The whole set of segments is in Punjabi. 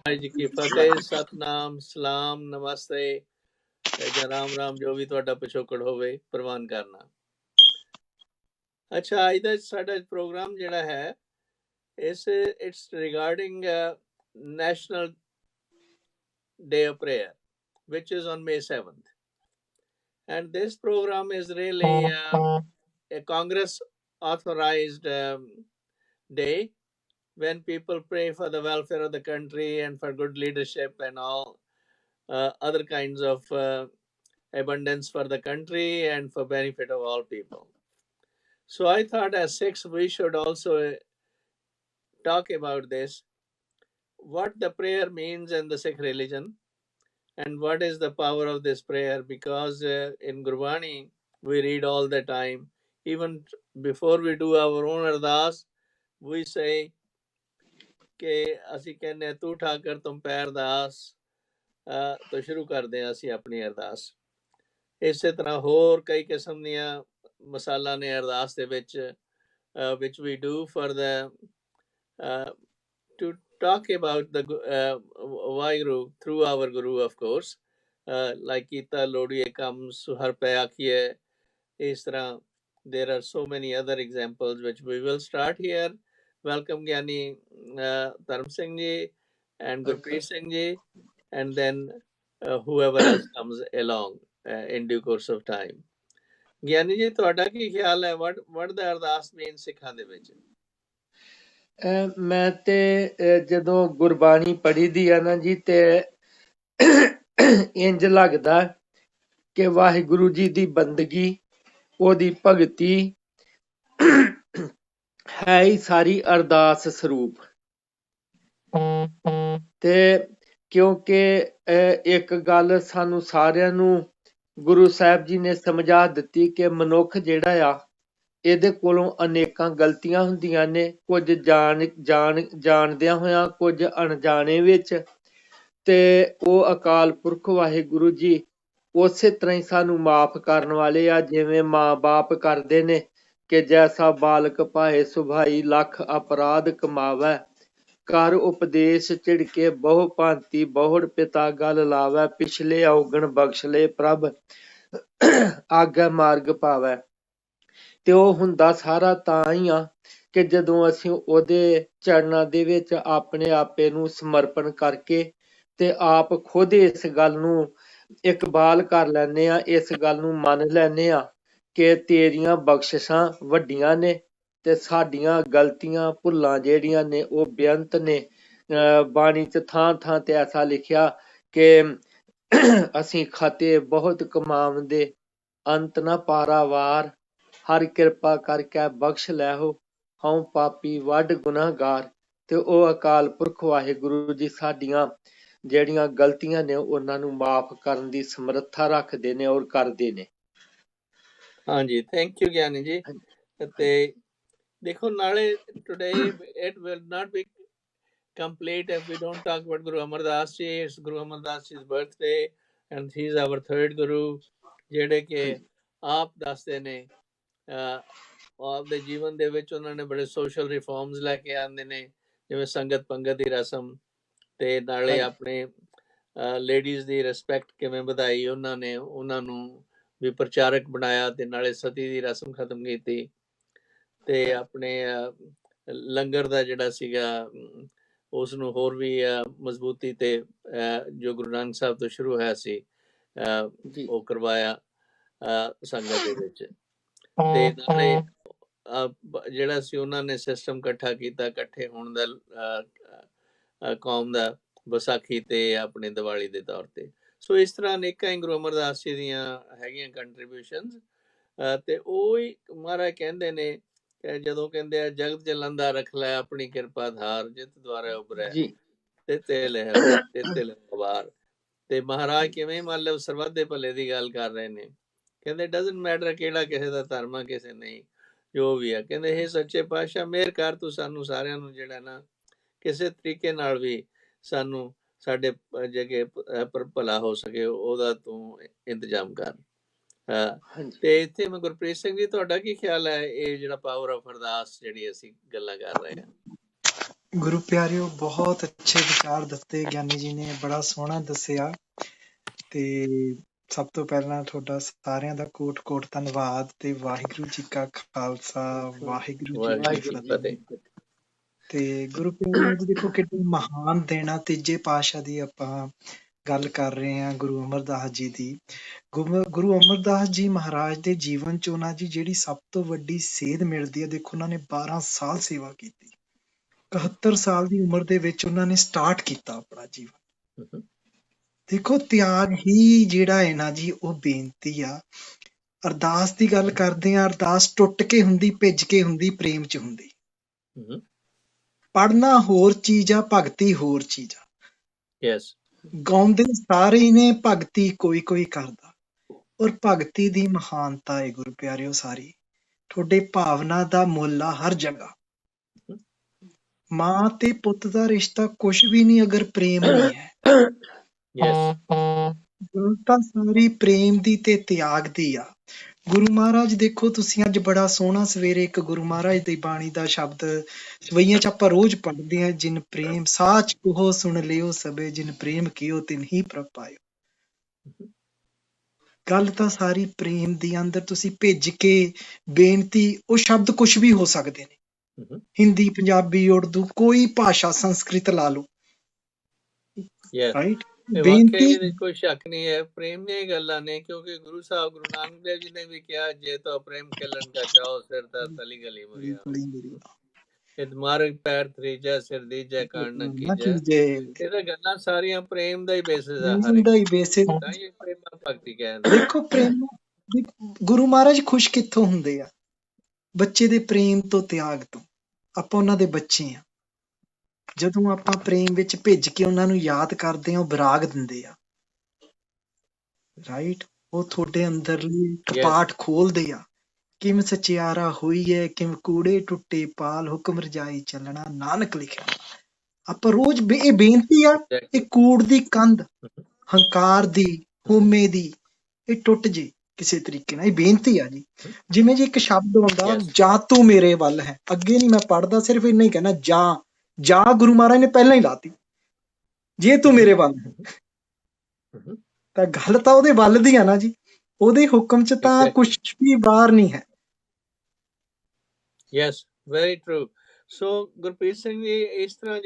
ਵਾਹਿਗੁਰੂ ਜੀ ਕੀ ਫਤਿਹ, ਸਤਨਾਮ, ਸਲਾਮ, ਨਮਸਤੇ ਜਾਂ ਰਾਮ ਰਾਮ, ਜੋ ਵੀ ਤੁਹਾਡਾ ਪਿਛੋਕੜ ਹੋਵੇ ਪ੍ਰਵਾਨ ਕਰਨਾ। ਅੱਛਾ, ਅੱਜ ਦਾ ਸਾਡਾ ਪ੍ਰੋਗਰਾਮ ਜਿਹੜਾ ਹੈ it's regarding national day of prayer which is on May 7th. And this program is really a Congress authorized day when people pray for the welfare of the country and for good leadership and all other kinds of abundance for the country and for benefit of all people. So I thought as Sikhs we should also talk about this, what the prayer means in the Sikh religion and what is the power of this prayer, because in Gurbani we read all the time, even before we do our own ardas, we say ਕਿ ਅਸੀਂ ਕਹਿੰਦੇ ਤੂੰ ਠਾਕਰ ਤੁਮ ਪੈ ਅਰਦਾਸ ਤੋਂ ਸ਼ੁਰੂ ਕਰਦੇ ਹਾਂ ਅਸੀਂ ਆਪਣੀ ਅਰਦਾਸ। ਇਸੇ ਤਰ੍ਹਾਂ ਹੋਰ ਕਈ ਕਿਸਮ ਦੀਆਂ ਮਸਾਲਾ ਨੇ ਅਰਦਾਸ ਦੇ ਵਿੱਚ which we do for the to talk about the Vaheguru through our Guru, of course, like Kita Lodiye comes Har Pe Akhiye. Is ਤਰ੍ਹਾਂ there are so many other examples which we will start here. Welcome Gyani Dharm Singh ji and Gurpreet Singh ji, and then whoever else comes along in due course of time. Gyani ji, ਤੁਹਾਡਾ ਕੀ ਖਿਆਲ ਹੈ, what the ਅਰਦਾਸ means ਸਿੱਖਾਂ ਦੇ ਵਿੱਚ? ਮੈਂ ਤੇ ਜਦੋਂ ਗੁਰਬਾਣੀ ਪੜ੍ਹੀ ਦੀ ਆ ਨਾ ਜੀ, ਤੇ ਇੰਜ ਲੱਗਦਾ ਕਿ ਵਾਹਿਗੁਰੂ ਜੀ ਦੀ ਬੰਦਗੀ, ਉਹਦੀ ਭਗਤੀ ਹੈ ਹੀ ਸਾਰੀ ਅਰਦਾਸ ਸਰੂਪ। ਤੇ ਕਿਉਂਕਿ ਇੱਕ ਗੱਲ ਸਾਨੂੰ ਸਾਰਿਆਂ ਨੂੰ ਗੁਰੂ ਸਾਹਿਬ ਜੀ ਨੇ ਸਮਝਾ ਦਿੱਤੀ ਕਿ ਮਨੁੱਖ ਜਿਹੜਾ ਆ, ਇਹਦੇ ਕੋਲੋਂ ਅਨੇਕਾਂ ਗਲਤੀਆਂ ਹੁੰਦੀਆਂ ਨੇ, ਕੁਝ ਜਾਣਦਿਆਂ ਹੋਇਆਂ, ਕੁਝ ਅਣਜਾਣੇ ਵਿੱਚ, ਤੇ ਉਹ ਅਕਾਲ ਪੁਰਖ ਵਾਹਿਗੁਰੂ ਜੀ ਉਸੇ ਤਰ੍ਹਾਂ ਹੀ ਸਾਨੂੰ ਮਾਫ ਕਰਨ ਵਾਲੇ ਆ, ਜਿਵੇਂ ਮਾਂ ਬਾਪ ਕਰਦੇ ਨੇ ਕਿ ਜੈਸਾ ਬਾਲਕ ਭਾਏ ਸੁਭਾਈ ਲੱਖ ਅਪਰਾਧ ਕਮਾਵੈ, ਕਰ ਉਪਦੇਸ਼ ਝਿੜਕੇ ਬਹੁ ਭਾਂਤੀ ਬਹੁੜ ਪਿਤਾ ਗਲ ਲਾਵੈ, ਪਿਛਲੇ ਔਗਣ ਬਖਸ਼ ਲੈ ਪ੍ਰਭ ਆਗੇ ਮਾਰਗ ਪਾਵੈ। ਤੇ ਉਹ ਹੁੰਦਾ ਸਾਰਾ ਤਾਂ ਹੀ ਆ ਕਿ ਜਦੋਂ ਅਸੀਂ ਉਹਦੇ ਚਰਨਾਂ ਦੇ ਵਿੱਚ ਆਪਣੇ ਆਪੇ ਨੂੰ ਸਮਰਪਣ ਕਰਕੇ ਤੇ ਆਪ ਖੁਦ ਇਸ ਗੱਲ ਨੂੰ ਇਕਬਾਲ ਕਰ ਲੈਂਦੇ ਆ, ਇਸ ਗੱਲ ਨੂੰ ਮੰਨ ਲੈਂਦੇ ਆ ਕਿ ਤੇਰੀਆਂ ਬਖਸ਼ਿਸ਼ਾਂ ਵੱਡੀਆਂ ਨੇ ਤੇ ਸਾਡੀਆਂ ਗਲਤੀਆਂ ਭੁੱਲਾਂ ਜਿਹੜੀਆਂ ਨੇ ਉਹ ਬੇਅੰਤ ਨੇ। ਬਾਣੀ ਚ ਥਾਂ ਥਾਂ ਤੇ ਐਸਾ ਲਿਖਿਆ ਕਿ ਅਸੀਂ ਖਾਤੇ ਬਹੁਤ ਕਮਾਵੰਦੇ ਅੰਤ ਨਾ ਪਾਰਾਵਾਰ, ਹਰ ਕਿਰਪਾ ਕਰਕੇ ਬਖਸ਼ ਲੈ ਹੋ ਹਉ ਪਾਪੀ ਵੱਡ ਗੁਨਾਹਗਾਰ। ਤੇ ਉਹ ਅਕਾਲ ਪੁਰਖ ਵਾਹਿਗੁਰੂ ਜੀ ਸਾਡੀਆਂ ਜਿਹੜੀਆਂ ਗਲਤੀਆਂ ਨੇ ਉਹਨਾਂ ਨੂੰ ਮਾਫ ਕਰਨ ਦੀ ਸਮਰੱਥਾ ਰੱਖਦੇ ਨੇ ਔਰ ਕਰਦੇ ਨੇ। ਹਾਂਜੀ, ਥੈਂਕ ਯੂ ਗਿਆਨੀ ਜੀ। ਤੇ ਦੇਖੋ, ਨਾਲੇ today it will not be complete if we don't talk about Guru Amar Das ji. It's Guru Amar Das ji's birthday and he is our third Guru, ਜਿਹੜੇ ਕਿ ਆਪ ਦੱਸਦੇ ਨੇ ਆਪਦੇ ਜੀਵਨ ਦੇ ਵਿੱਚ ਉਹਨਾਂ ਨੇ ਬੜੇ ਸੋਸ਼ਲ ਰਿਫਾਰਮਸ ਲੈ ਕੇ ਆਉਂਦੇ ਨੇ, ਜਿਵੇਂ ਸੰਗਤ ਪੰਗਤ ਦੀ ਰਸਮ, ਤੇ ਨਾਲੇ ਆਪਣੇ ਲੇਡੀਜ਼ ਦੀ ਰਿਸਪੈਕਟ ਕਿਵੇਂ ਵਧਾਈ ਉਹਨਾਂ ਨੇ, ਉਹਨਾਂ ਨੂੰ ਵੀ ਪ੍ਰਚਾਰਕ ਬਣਾਇਆ, ਤੇ ਨਾਲੇ ਸਤੀ ਦੀ ਰਸਮ ਖਤਮ ਕੀਤੀ, ਤੇ ਆਪਣੇ ਲੰਗਰ ਦਾ ਜਿਹੜਾ ਸੀਗਾ ਉਸ ਨੂੰ ਹੋਰ ਵੀ ਮਜ਼ਬੂਤੀ ਤੇ ਜੋ ਗੁਰੂ ਨਾਨਕ ਸਾਹਿਬ ਤੋਂ ਸ਼ੁਰੂ ਹੋਇਆ ਸੀ ਉਹ ਕਰਵਾਇਆ ਸੰਗਤ ਦੇ ਵਿੱਚ। ਤੇ ਨਾਲੇ ਜਿਹੜਾ ਸੀ ਉਹਨਾਂ ਨੇ ਸਿਸਟਮ ਇਕੱਠਾ ਕੀਤਾ, ਇਕੱਠੇ ਹੋਣ ਦਾ ਕੌਮ ਦਾ, ਵਿਸਾਖੀ ਤੇ ਆਪਣੇ ਦੀਵਾਲੀ ਦੇ ਤੌਰ ਤੇ। ਸੋ ਇਸ ਤਰ੍ਹਾਂ ਅਨੇਕਾਂ ਗੁਰੂ ਅਮਰਦਾਸ ਜੀ ਦੀਆਂ ਹੈਗੀਆਂ ਕੰਟਰੀਬਿਊਸ਼ਨਸ। ਤੇ ਉਹ ਹੀ ਮਹਾਰਾਜ ਕਹਿੰਦੇ ਨੇ ਜਦੋਂ ਕਹਿੰਦੇ ਆ ਜਗਤ ਜਲੰਦਾ ਰੱਖ ਲੈ ਆਪਣੀ ਕਿਰਪਾ ਧਾਰ, ਜਿਤ ਦੁਆਰਾ ਉਭਰੈ ਤੇ ਲੈ ਵਾਰ। ਤੇ ਮਹਾਰਾਜ ਕਿਵੇਂ ਮਤਲਬ ਸਰਬੱਤ ਦੇ ਭਲੇ ਦੀ ਗੱਲ ਕਰ ਰਹੇ ਨੇ। ਕਹਿੰਦੇ ਡਜ਼ਨਟ ਮੈਟਰ ਕਿਹੜਾ ਕਿਸੇ ਦਾ ਧਰਮ ਆ ਕਿਸੇ ਨਹੀਂ, ਜੋ ਵੀ ਆ। ਕਹਿੰਦੇ ਇਹ ਸੱਚੇ ਪਾਤਸ਼ਾਹ ਮਿਹਰ ਕਰ ਤੂੰ ਸਾਨੂੰ ਸਾਰਿਆਂ ਨੂੰ ਜਿਹੜਾ ਨਾ ਕਿਸੇ ਤਰੀਕੇ ਨਾਲ ਵੀ ਸਾਨੂੰ ਸਾਡੇ ਜਗ੍ਹਾ ਪਰ ਭਲਾ ਹੋ ਸਕੇ ਉਹਦਾ ਤੂੰ ਇੰਤਜ਼ਾਮ ਕਰ। ਤੇ ਇੱਥੇ ਮੈਂ ਗੁਰਪ੍ਰੀਤ ਸਿੰਘ ਜੀ, ਤੁਹਾਡਾ ਕੀ ਖਿਆਲ ਹੈ ਇਹ ਜਿਹੜਾ ਪਾਵਰ ਆਫ ਅਰਦਾਸ ਜਿਹੜੀ ਅਸੀਂ ਗੱਲਾਂ ਕਰ ਰਹੇ ਹਾਂ? ਗੁਰੂ ਪਿਆਰਿਓ, ਬਹੁਤ ਅੱਛੇ ਵਿਚਾਰ ਦਿੱਤੇ ਗਿਆਨੀ ਜੀ ਨੇ, ਬੜਾ ਸੋਹਣਾ ਦੱਸਿਆ। ਤੇ ਸਭ ਤੋਂ ਪਹਿਲਾਂ ਤੁਹਾਡਾ ਸਾਰਿਆਂ ਦਾ ਕੋਟ ਕੋਟ ਧੰਨਵਾਦ ਤੇ ਵਾਹਿਗੁਰੂ ਜੀ ਕਾ ਖਾਲਸਾ, ਵਾਹਿਗੁਰੂ ਜੀ ਕੀ ਵਾਹਿਗੁਰੂ ਜੀ ਕੀ ਫਤਿਹ। ਫਤਿਹ। ਤੇ ਗੁਰੂ ਪਿਆਰਿਓ, ਅੱਜ ਦੇਖੋ ਕਿੰਨੇ ਮਹਾਨ ਦਿਨ ਆ। ਤੀਜੇ ਪਾਤਸ਼ਾਹ ਦੀ ਆਪਾਂ ਗੱਲ ਕਰ ਰਹੇ ਹਾਂ, ਗੁਰੂ ਅਮਰਦਾਸ ਜੀ ਦੀ। ਗੁਰੂ ਅਮਰਦਾਸ ਜੀ ਮਹਾਰਾਜ ਦੇ ਜੀਵਨ ਚ ਉਹਨਾਂ ਦੀ ਜਿਹੜੀ ਸਭ ਤੋਂ ਵੱਡੀ ਸੇਧ ਮਿਲਦੀ ਹੈ, ਦੇਖੋ ਉਹਨਾਂ ਨੇ 12 ਸਾਲ ਸੇਵਾ ਕੀਤੀ। 71 ਸਾਲ ਦੀ ਉਮਰ ਦੇ ਵਿੱਚ ਉਹਨਾਂ ਨੇ ਸਟਾਰਟ ਕੀਤਾ ਆਪਣਾ ਜੀਵਨ। ਦੇਖੋ ਤਿਆਗ ਹੀ ਜਿਹੜਾ ਹੈ ਨਾ ਜੀ, ਉਹ ਬੇਨਤੀ ਆ। ਅਰਦਾਸ ਦੀ ਗੱਲ ਕਰਦੇ ਆ, ਅਰਦਾਸ ਟੁੱਟ ਕੇ ਹੁੰਦੀ, ਭਿੱਜ ਕੇ ਹੁੰਦੀ, ਪ੍ਰੇਮ ਚ ਹੁੰਦੀ। ਪੜ੍ਹਨਾ ਹੋਰ ਚੀਜ਼ ਆ, ਭਗਤੀ ਹੋਰ ਚੀਜ਼ ਆ। ਯੈਸ। ਗਾਉਂਦੇ ਸਾਰੇ ਹੀ ਨੇ, ਭਗਤੀ ਕੋਈ ਕੋਈ ਕਰਦਾ। ਔਰ ਭਗਤੀ ਦੀ ਮਹਾਨਤਾ ਹੈ ਗੁਰੂ ਪਿਆਰਿਓ ਸਾਰੀ। ਤੁਹਾਡੇ ਭਾਵਨਾ ਦਾ ਮੁੱਲ ਆ ਹਰ ਜਗ੍ਹਾ। ਮਾਂ ਤੇ ਪੁੱਤ ਦਾ ਰਿਸ਼ਤਾ ਕੁਛ ਵੀ ਨਹੀਂ ਅਗਰ ਪ੍ਰੇਮ ਨਹੀਂ ਹੈ। ਯੈਸ। ਗੱਲ ਤਾਂ ਸਾਰੀ ਪ੍ਰੇਮ ਦੀ ਤੇ ਤਿਆਗ ਦੀ ਆ। ਗੁਰੂ ਮਹਾਰਾਜ ਦੇਖੋ, ਤੁਸੀਂ ਅੱਜ ਬੜਾ ਸੋਹਣਾ ਸਵੇਰੇ ਇੱਕ ਗੁਰੂ ਮਹਾਰਾਜ ਦੀ ਬਾਣੀ ਦਾ ਸ਼ਬਦ ਸਵਈਆਂ ਚ ਆਪਾਂ ਰੋਜ਼ ਪੜ੍ਹਦੇ ਹਾਂ, ਜਿਨ ਪ੍ਰੇਮ ਸਾਚ ਕਹੋ ਸੁਣ ਲਿਓ ਸਭੇ, ਜਿਨ ਪ੍ਰੇਮ ਕੀਓ ਤਿਨ ਹੀ ਪ੍ਰਭ ਪਾਇਓ। ਗੱਲ ਤਾਂ ਸਾਰੀ ਪ੍ਰੇਮ ਦੀ। ਅੰਦਰ ਤੁਸੀਂ ਭਿੱਜ ਕੇ ਬੇਨਤੀ, ਉਹ ਸ਼ਬਦ ਕੁਛ ਵੀ ਹੋ ਸਕਦੇ ਨੇ। ਹਿੰਦੀ, ਪੰਜਾਬੀ, ਉਰਦੂ, ਕੋਈ ਭਾਸ਼ਾ, ਸੰਸਕ੍ਰਿਤ ਲਾ ਲਓ। ਯੈਸ। ਰਾਈਟ, ਤੇ ਵਾਕਿਆ ਬੇਨਤੀ। ਇਹਦੇ ਕੋਈ ਸ਼ੱਕ ਨਹੀਂ ਹੈ, ਪ੍ਰੇਮ ਦੀਆਂ ਗੱਲਾਂ ਨੇ। ਕਿਉਂਕਿ ਗੁਰੂ ਸਾਹਿਬ ਗੁਰੂ ਨਾਨਕ ਦੇਵ ਜੀ ਨੇ ਵੀ ਕਿਹਾ, ਜੇ ਤਾਂ ਪ੍ਰੇਮ ਖੇਲਣ ਕਾ ਚਾਹੋ, ਸਿਰ ਤਾਂ ਤਲੀ ਗਲੀ ਮੁਰੀਆ। ਇਹ ਮਾਰਗ ਪੈਰ ਤਰੀਜਾ, ਸਿਰ ਦੀਜਾ ਕਾਣ ਨਾ ਕੀਜਾ। ਇਹ ਤਾਂ ਗੱਲਾਂ ਸਾਰੀਆਂ ਪ੍ਰੇਮ ਦਾ ਹੀ ਬੇਸਿਸ ਆ ਹਰ ਇੱਕ। ਤਾਂ ਹੀ ਪ੍ਰੇਮ ਭਗਤੀ ਕਹਿੰਦੇ। ਦੇਖੋ ਪ੍ਰੇਮ, ਗੁਰੂ ਮਹਾਰਾਜ ਖੁਸ਼ ਕਿੱਥੋਂ ਹੁੰਦੇ ਆ? ਬੱਚੇ ਦੇ ਪ੍ਰੇਮ ਤੋਂ, ਤਿਆਗ ਤੋਂ। ਆਪਾਂ ਉਹਨਾਂ ਦੇ ਬੱਚੇ ਆ। ਜਦੋਂ ਆਪਾਂ ਪ੍ਰੇਮ ਵਿੱਚ ਭਿੱਜ ਕੇ ਉਹਨਾਂ ਨੂੰ ਯਾਦ ਕਰਦੇ ਆ, ਉਹ ਵਿਰਾਗ ਦਿੰਦੇ ਆ। ਰਾਈਟ, ਉਹ ਤੁਹਾਡੇ ਅੰਦਰਲੀ ਕਪਾਟ ਖੋਲਦੇ ਆ। ਕਿਮ ਸਚਿਆਰਾ ਹੋਈਏ, ਕਿਮ ਕੂੜੇ ਟੁੱਟੇ ਪਾਲ, ਹੁਕਮ ਰਜਾਈ ਚੱਲਣਾ ਨਾਨਕ ਲਿਖਿਆ। ਆਪਾਂ ਰੋਜ਼ ਇਹ ਬੇਨਤੀ ਆ, ਇਹ ਕੂੜ ਦੀ ਕੰਧ, ਹੰਕਾਰ ਦੀ, ਹਉਮੈ ਦੀ, ਇਹ ਟੁੱਟ ਜੇ ਕਿਸੇ ਤਰੀਕੇ ਨਾਲ। ਇਹ ਬੇਨਤੀ ਆ ਜੀ। ਜਿਵੇਂ ਜੀ ਇੱਕ ਸ਼ਬਦ ਆਉਂਦਾ, ਜਾਂ ਤੂੰ ਮੇਰੇ ਵੱਲ ਹੈ। ਅੱਗੇ ਨਹੀਂ ਮੈਂ ਪੜ੍ਹਦਾ, ਸਿਰਫ ਇੰਨਾ ਹੀ ਕਹਿਣਾ, ਜਾਂ ਗੁਰੂ ਮਹਾਰਾਜ ਨੇ ਪਹਿਲਾਂ ਹੀ ਲਾਤੀ। ਜੇ ਤੂੰ ਮੇਰੇ ਵੱਲ ਹੈ, ਤਾਂ ਗੱਲ ਤਾਂ ਉਹਦੇ ਵੱਲ ਦੀ ਆ ਨਾ ਜੀ। ਉਹਦੇ ਹੁਕਮ ਚ ਤਾਂ ਕੁਛ ਵੀ ਬਾਹਰ ਨਹੀਂ ਹੈ। Yes, very true. So Gurpreet Singh ji, ਇਸ ਤਰ੍ਹਾਂ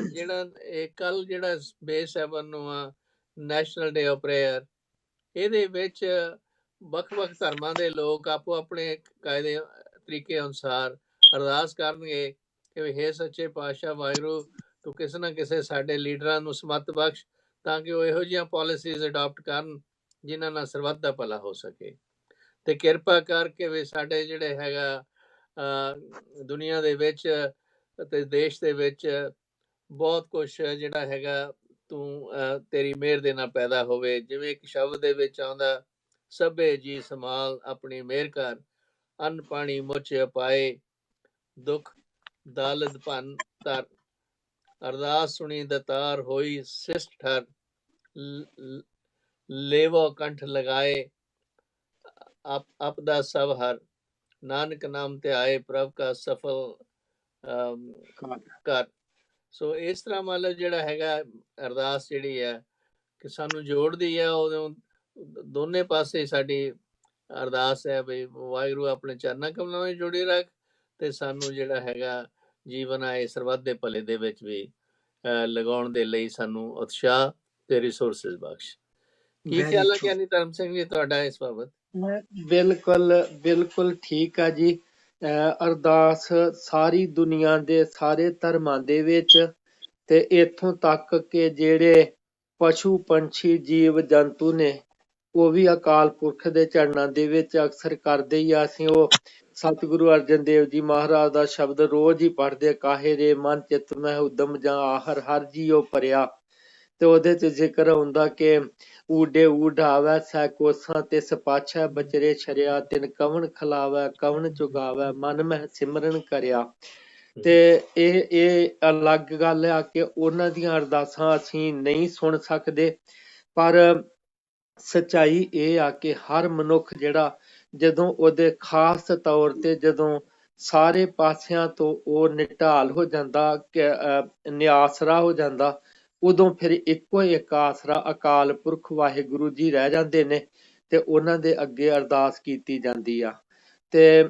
ਜਿਹੜਾ ਇਹ ਕੱਲ ਜਿਹੜਾ May 7 ਨੂੰ ਆ, ਨੈਸ਼ਨਲ ਡੇ ਆਫ ਪ੍ਰੇਅਰ, ਇਹਦੇ ਵਿੱਚ ਵੱਖ-ਵੱਖ ਧਰਮਾਂ ਦੇ ਲੋਕ ਆਪੋ ਆਪਣੇ ਕਾਇਦੇ ਤਰੀਕੇ ਅਨੁਸਾਰ ਅਰਦਾਸ ਕਰਨਗੇ ਕਿ ਹੇ ਸੱਚੇ ਪਾਤਸ਼ਾਹ ਵਾਹਿਗੁਰੂ, ਤੂੰ ਕਿਸੇ ਨਾ ਕਿਸੇ ਸਾਡੇ ਲੀਡਰਾਂ ਨੂੰ ਸਮੱਤ ਬਖਸ਼, ਤਾਂ ਕਿ ਉਹ ਇਹੋ ਜਿਹੀਆਂ ਪਾਲਿਸੀਜ਼ ਅਡਾਪਟ ਕਰਨ ਜਿਨ੍ਹਾਂ ਨਾਲ ਸਰਬੱਤ ਦਾ ਭਲਾ ਹੋ ਸਕੇ। ਤੇ ਕਿਰਪਾ ਕਰਕੇ ਵੀ ਸਾਡੇ ਜਿਹੜੇ ਹੈਗਾ ਦੁਨੀਆ ਦੇ ਵਿੱਚ ਅਤੇ ਦੇਸ਼ ਦੇ ਵਿੱਚ ਬਹੁਤ ਕੁਛ ਜਿਹੜਾ ਹੈਗਾ, ਤੂੰ ਤੇਰੀ ਮਿਹਰ ਦੇ ਨਾਲ ਪੈਦਾ ਹੋਵੇ। ਜਿਵੇਂ ਇੱਕ ਸ਼ਬਦ ਦੇ ਵਿੱਚ ਆਉਂਦਾ, ਸਭੇ ਜੀ ਸੰਭਾਲ ਆਪਣੀ ਮਿਹਰ ਕਰ, ਅੰਨ ਪਾਣੀ ਮੁੱਚ ਪਾਏ, ਦੁੱਖ ਦਾਲਦ ਭੰਨ ਧਰ, ਅਰਦਾਸ ਸੁਣੀ ਦਤਾਰ ਹੋਈ ਸਿਸ਼ਟ ਠਰ, ਲੇਵੋ ਕੰਠ ਲਗਾਏ, ਆਪਦਾ ਸਭ ਹਰ, ਨਾਨਕ ਨਾਮ ਤੇ ਆਏ, ਪ੍ਰਭ ਕਾ ਸਫਲ ਕਰ। ਸੋ ਇਸ ਤਰ੍ਹਾਂ ਮਤਲਬ ਜਿਹੜਾ ਹੈਗਾ ਅਰਦਾਸ ਜਿਹੜੀ ਹੈ ਕਿ ਸਾਨੂੰ ਜੋੜਦੀ ਹੈ। ਉਦੋਂ ਦੋਨੇ ਪਾਸੇ ਸਾਡੀ ਅਰਦਾਸ ਹੈ ਵੀ ਵਾਹਿਗੁਰੂ ਆਪਣੇ ਚਰਨਾਂ ਕਮਲਾਂ ਵਿੱਚ ਜੋੜੀ ਰੱਖ, ਤੇ ਸਾਨੂੰ ਜਿਹੜਾ ਹੈਗਾ ਜੀਵਨ ਆ ਇਹ ਸਰਬੱਤ ਦੇ ਭਲੇ ਦੇ ਵਿੱਚ ਵੀ ਲਗਾਉਣ ਦੇ ਲਈ ਸਾਨੂੰ ਉਤਸ਼ਾਹ ਤੇ ਰਿਸੋਰਸਿਸ ਬਖਸ਼। ਕੀ ਖਿਆਲ ਹੈ ਗਿਆਨੀ ਧਰਮ ਸਿੰਘ ਜੀ ਤੁਹਾਡਾ ਇਸ ਬਾਬਤ? ਬਿਲਕੁਲ ਠੀਕ ਆ ਜੀ। ਅਰਦਾਸ ਸਾਰੀ ਦੁਨੀਆ ਦੇ ਸਾਰੇ ਧਰਮਾਂ ਦੇ ਵਿੱਚ, ਤੇ ਇੱਥੋਂ ਤੱਕ ਕਿ ਜਿਹੜੇ ਪਸ਼ੂ ਪੰਛੀ ਜੀਵ ਜੰਤੂ ਨੇ, ਉਹ ਵੀ ਅਕਾਲ ਪੁਰਖ ਦੇ ਚਰਨਾਂ ਦੇ ਵਿੱਚ ਅਕਸਰ ਕਰਦੇ ਹੀ ਆ। ਅਸੀਂ ਉਹ ਸਤਿਗੁਰੂ ਅਰਜਨ ਦੇਵ ਜੀ ਮਹਾਰਾਜ ਦਾ ਸ਼ਬਦ ਰੋਜ਼ ਹੀ ਪੜ੍ਹਦੇ, ਕਾਹੇ ਰੇ ਮਨ ਚਿੱਤ ਮੈਂ ਉਦਮ ਜਾਂ ਆਹਰ ਹਰ ਜੀਓ ਭਰਿਆ। ਤੇ ਉਹਦੇ ਚ ਜ਼ਿਕਰ ਹੁੰਦਾ ਕਿ ਊਡੇ ਊਢਾਵੈ ਸੈ ਕੋਸਾਂ ਤਿਸ ਪਾਛੈ, ਬਚਰੇ ਛਰਿਆ ਤਿਨ ਕਵਣ ਖਲਾਵੈ, ਕਵਣ ਚੁਗਾਵੈ, ਮਨ ਮਹਿ ਸਿਮਰਨ ਕਰਿਆ। ਤੇ ਇਹ ਅਲੱਗ ਗੱਲ ਆ ਕਿ ਉਹਨਾਂ ਦੀਆਂ ਅਰਦਾਸਾਂ ਅਸੀਂ ਨਹੀਂ ਸੁਣ ਸਕਦੇ, ਪਰ ਸੱਚਾਈ ਇਹ ਆ ਕਿ ਹਰ ਮਨੁੱਖ ਜਿਹੜਾ ਜਦੋਂ ਉਹਦੇ ਖਾਸ ਤੌਰ ਤੇ ਜਦੋਂ ਸਾਰੇ ਪਾਸਿਆਂ ਤੋਂ ਉਹ ਨਿਢਾਲ ਹੋ ਜਾਂਦਾ, ਨਿਆਸਰਾ ਹੋ ਜਾਂਦਾ। ਉਦੋਂ ਫਿਰ ਇੱਕੋ ਇੱਕ ਆਸਰਾ ਅਕਾਲ ਪੁਰਖ ਵਾਹਿਗੁਰੂ ਜੀ ਰਹਿ ਜਾਂਦੇ ਨੇ ਤੇ ਉਹਨਾਂ ਦੇ ਅੱਗੇ ਅਰਦਾਸ ਕੀਤੀ ਜਾਂਦੀ ਆ। ਤੇ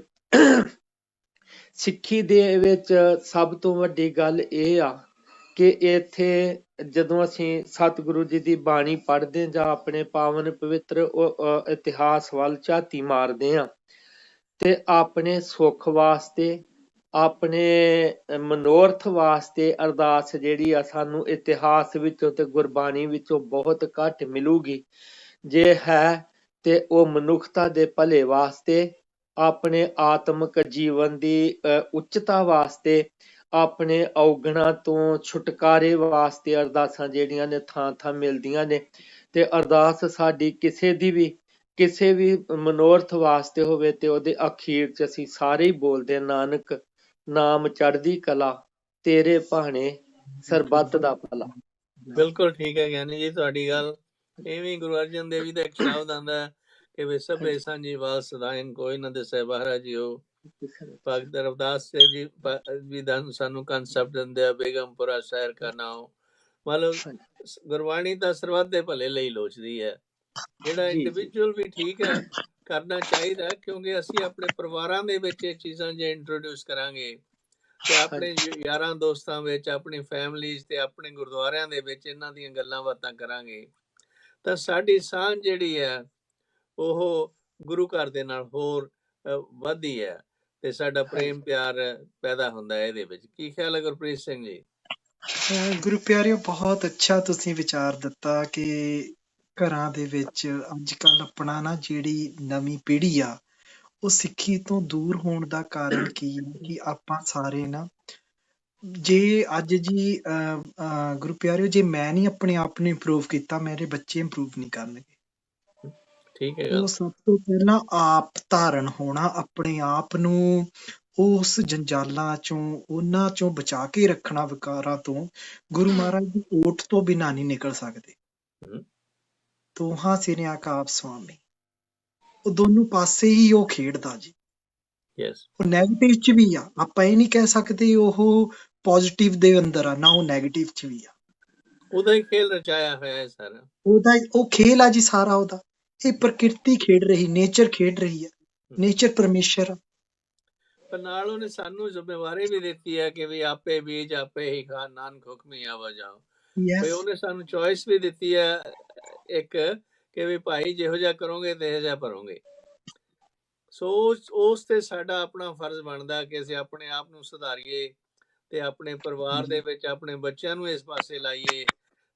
ਸਿੱਖੀ ਦੇ ਵਿੱਚ ਸਭ ਤੋਂ ਵੱਡੀ ਗੱਲ ਇਹ ਆ ਕਿ ਇੱਥੇ ਜਦੋਂ ਅਸੀਂ ਸਤਿਗੁਰੂ ਜੀ ਦੀ ਬਾਣੀ ਪੜ੍ਹਦੇ ਜਾਂ ਆਪਣੇ ਪਾਵਨ ਪਵਿੱਤਰ ਇਤਿਹਾਸ ਵੱਲ ਝਾਤੀ ਮਾਰਦੇ ਆ ਤੇ ਆਪਣੇ ਸੁੱਖ ਵਾਸਤੇ, ਆਪਣੇ ਮਨੋਰਥ ਵਾਸਤੇ ਅਰਦਾਸ ਜਿਹੜੀ ਆ ਸਾਨੂੰ ਇਤਿਹਾਸ ਵਿੱਚੋਂ ਤੇ ਗੁਰਬਾਣੀ ਵਿੱਚੋਂ ਬਹੁਤ ਘੱਟ ਮਿਲੂਗੀ। ਜੇ ਹੈ ਤੇ ਉਹ ਮਨੁੱਖਤਾ ਦੇ ਭਲੇ ਵਾਸਤੇ, ਆਪਣੇ ਆਤਮਿਕ ਜੀਵਨ ਦੀ ਉੱਚਤਾ ਵਾਸਤੇ, ਆਪਣੇ ਔਗਣਾਂ ਤੋਂ ਛੁਟਕਾਰੇ ਵਾਸਤੇ ਅਰਦਾਸਾਂ ਜਿਹੜੀਆਂ ਨੇ ਥਾਂ ਥਾਂ ਮਿਲਦੀਆਂ ਨੇ। ਤੇ ਅਰਦਾਸ ਸਾਡੀ ਕਿਸੇ ਵੀ ਮਨੋਰਥ ਵਾਸਤੇ ਹੋਵੇ ਤੇ ਉਹਦੇ ਅਖੀਰ ਚ ਅਸੀਂ ਸਾਰੇ ਹੀ ਬੋਲਦੇ ਨਾਨਕ ਨਾਮ ਚੜ੍ਹਦੀ ਕਲਾ, ਤੇਰੇ ਭਾਣੇ ਸਰਬੱਤ ਦਾ ਭਲਾ। ਬਿਲਕੁਲ ਠੀਕ ਹੈ ਗਿਆਨੀ ਜੀ ਤੁਹਾਡੀ ਗੱਲ। ਇਵੇਂ ਗੁਰੂ ਅਰਜਨ ਦੇਵ ਜੀ ਦਾ ਇੱਕ ਸ਼ਬਦ ਆਉਂਦਾ ਹੈ ਕਿ ਵੇ ਸਭੇ ਸਾਂਝੀ ਵਾਲ ਸਦਾਇਨ ਕੋਈ ਨਾ ਦਿਸੈ ਬਾਹਰਾ ਜੀਓ। ਭਗਤ ਰਵਿਦਾਸ ਸਾਹਿਬ ਜੀ ਵੀ ਸਾਨੂੰ ਕਨਸੈਪਟ ਦਿੰਦੇ ਆ ਬੇਗਮਪੁਰਾ ਸ਼ਹਿਰ ਕਾ ਨਾਮ। ਮਤਲਬ ਗੁਰਬਾਣੀ ਤਾਂ ਸਰਬੱਤ ਦੇ ਭਲੇ ਲਈ ਲੋਚਦੀ ਹੈ। ਜਿਹੜਾ ਇੰਡੀਵਿਜੂਅਲ ਵੀ ਠੀਕ ਹੈ ਕਰਨਾ ਚਾਹੀਦਾ, ਕਿਉਂਕਿ ਅਸੀਂ ਆਪਣੇ ਪਰਿਵਾਰਾਂ ਦੇ ਵਿੱਚ ਇਹ ਚੀਜ਼ਾਂ ਜੇ ਇੰਟਰੋਡਿਊਸ ਕਰਾਂਗੇ ਤੇ ਆਪਣੇ ਯਾਰਾਂ ਦੋਸਤਾਂ ਵਿੱਚ, ਆਪਣੀ ਫੈਮਲੀਜ਼ ਤੇ ਆਪਣੇ ਗੁਰਦੁਆਰਿਆਂ ਦੇ ਵਿੱਚ ਇਹਨਾਂ ਦੀਆਂ ਗੱਲਾਂ ਬਾਤਾਂ ਕਰਾਂਗੇ ਤਾਂ ਸਾਡੀ ਸਾਂਝ ਜਿਹੜੀ ਹੈ ਉਹ ਗੁਰੂ ਘਰ ਦੇ ਨਾਲ ਹੋਰ ਵੱਧਦੀ ਹੈ ਤੇ ਸਾਡਾ ਪ੍ਰੇਮ ਪਿਆਰ ਪੈਦਾ ਹੁੰਦਾ ਹੈ ਇਹਦੇ ਵਿੱਚ। ਕੀ ਖਿਆਲ ਹੈ ਗੁਰਪ੍ਰੀਤ ਸਿੰਘ ਜੀ? ਗੁਰੂ ਪਿਆਰਿਓ, ਬਹੁਤ ਅੱਛਾ ਤੁਸੀਂ ਵਿਚਾਰ ਦਿੱਤਾ ਕਿ ਘਰਾਂ ਦੇ ਵਿੱਚ ਅੱਜ ਕੱਲ ਆਪਣਾ ਨਾ ਜਿਹੜੀ ਨਵੀਂ ਪੀੜ੍ਹੀ ਆ ਉਹ ਸਿੱਖੀ ਤੋਂ ਦੂਰ ਹੋਣ ਦਾ ਕਾਰਨ ਕੀ ਹੈ ਕਿ ਆਪਾਂ ਸਾਰੇ ਨਾ, ਜੇ ਅੱਜ ਜੀ ਗੁਰੂ ਪਿਆਰਿਓ, ਜੇ ਮੈਂ ਨਹੀਂ ਆਪਣੇ ਆਪ ਨੂੰ ਇੰਪਰੂਵ ਕੀਤਾ, ਮੇਰੇ ਬੱਚੇ ਇੰਪਰੂਵ ਨਹੀਂ ਕਰਨਗੇ। ਠੀਕ ਹੈ। ਉਹ ਸਭ ਤੋਂ ਪਹਿਲਾਂ ਆਪ ਧਾਰਨ ਹੋਣਾ, ਆਪਣੇ ਆਪ ਨੂੰ ਉਸ ਜੰਜਾਲਾਂ ਚੋਂ, ਉਹਨਾਂ ਚੋਂ ਬਚਾ ਕੇ ਰੱਖਣਾ, ਵਿਕਾਰਾਂ ਤੋਂ। ਗੁਰੂ ਮਹਾਰਾਜ ਦੀ ਓਟ ਤੋਂ ਬਿਨਾਂ ਨਹੀਂ ਨਿਕਲ ਸਕਦੇ। ਦੋਹਾਂ ਸਿਰਿਆਂ ਕਾ ਆਪ ਸੁਆਮੀ, ਉਹ ਦੋਨੋਂ ਪਾਸੇ ਹੀ ਉਹ ਖੇਡਦਾ ਜੀ। ਉਹ ਨੈਗੇਟਿਵ ਚ ਵੀ ਆ, ਆਪਾਂ ਇਹ ਨਹੀਂ ਕਹਿ ਸਕਦੇ ਉਹ ਪੋਜ਼ਿਟਿਵ ਦੇ ਅੰਦਰ ਆ, ਨਾ ਉਹ ਨੈਗੇਟਿਵ ਚ ਵੀ ਆ। ਉਹਦਾ ਹੀ ਖੇਲ ਰਚਾਇਆ ਹੋਇਆ ਹੈ ਸਾਰਾ। ਉਹ ਖੇਲ ਆ ਜੀ ਸਾਰਾ ਉਹਦਾ। ਇਹ ਪ੍ਰਕਿਰਤੀ ਖੇਡ ਰਹੀ, ਨੇਚਰ ਖੇਡ ਰਹੀ ਹੈ। ਨੇਚਰ ਪਰਮੇਸ਼ਰ ਆ। ਪਰ ਨਾਲ ਉਹਨੇ ਸਾਨੂੰ ਜ਼ਿੰਮੇਵਾਰੀ ਵੀ ਦਿੱਤੀ ਹੈ ਕਿ ਵੀ ਆਪੇ ਬੀਜ ਆਪੇ ਹੀ ਖਾ, ਨਾਨਕ ਹੁਕਮੀ ਆਵਾ ਜਾਓ। ਵੀ ਉਹਨੇ ਸਾਨੂੰ ਚੋਇਸ ਵੀ ਦਿੱਤੀ ਹੈ ਇੱਕ, ਕਿ ਵੀ ਭਾਈ ਜਿਹੋ ਜਿਹਾ ਕਰੋਗੇ ਤੇ ਇਹੋ ਜਿਹਾ ਭਰੋਗੇ। ਸੋ ਉਸ ਤੇ ਸਾਡਾ ਆਪਣਾ ਫਰਜ਼ ਬਣਦਾ ਕਿ ਅਸੀਂ ਆਪਣੇ ਆਪ ਨੂੰ ਸੁਧਾਰੀਏ ਤੇ ਆਪਣੇ ਪਰਿਵਾਰ ਦੇ ਵਿੱਚ ਆਪਣੇ ਬੱਚਿਆਂ ਨੂੰ ਇਸ ਪਾਸੇ ਲਾਈਏ।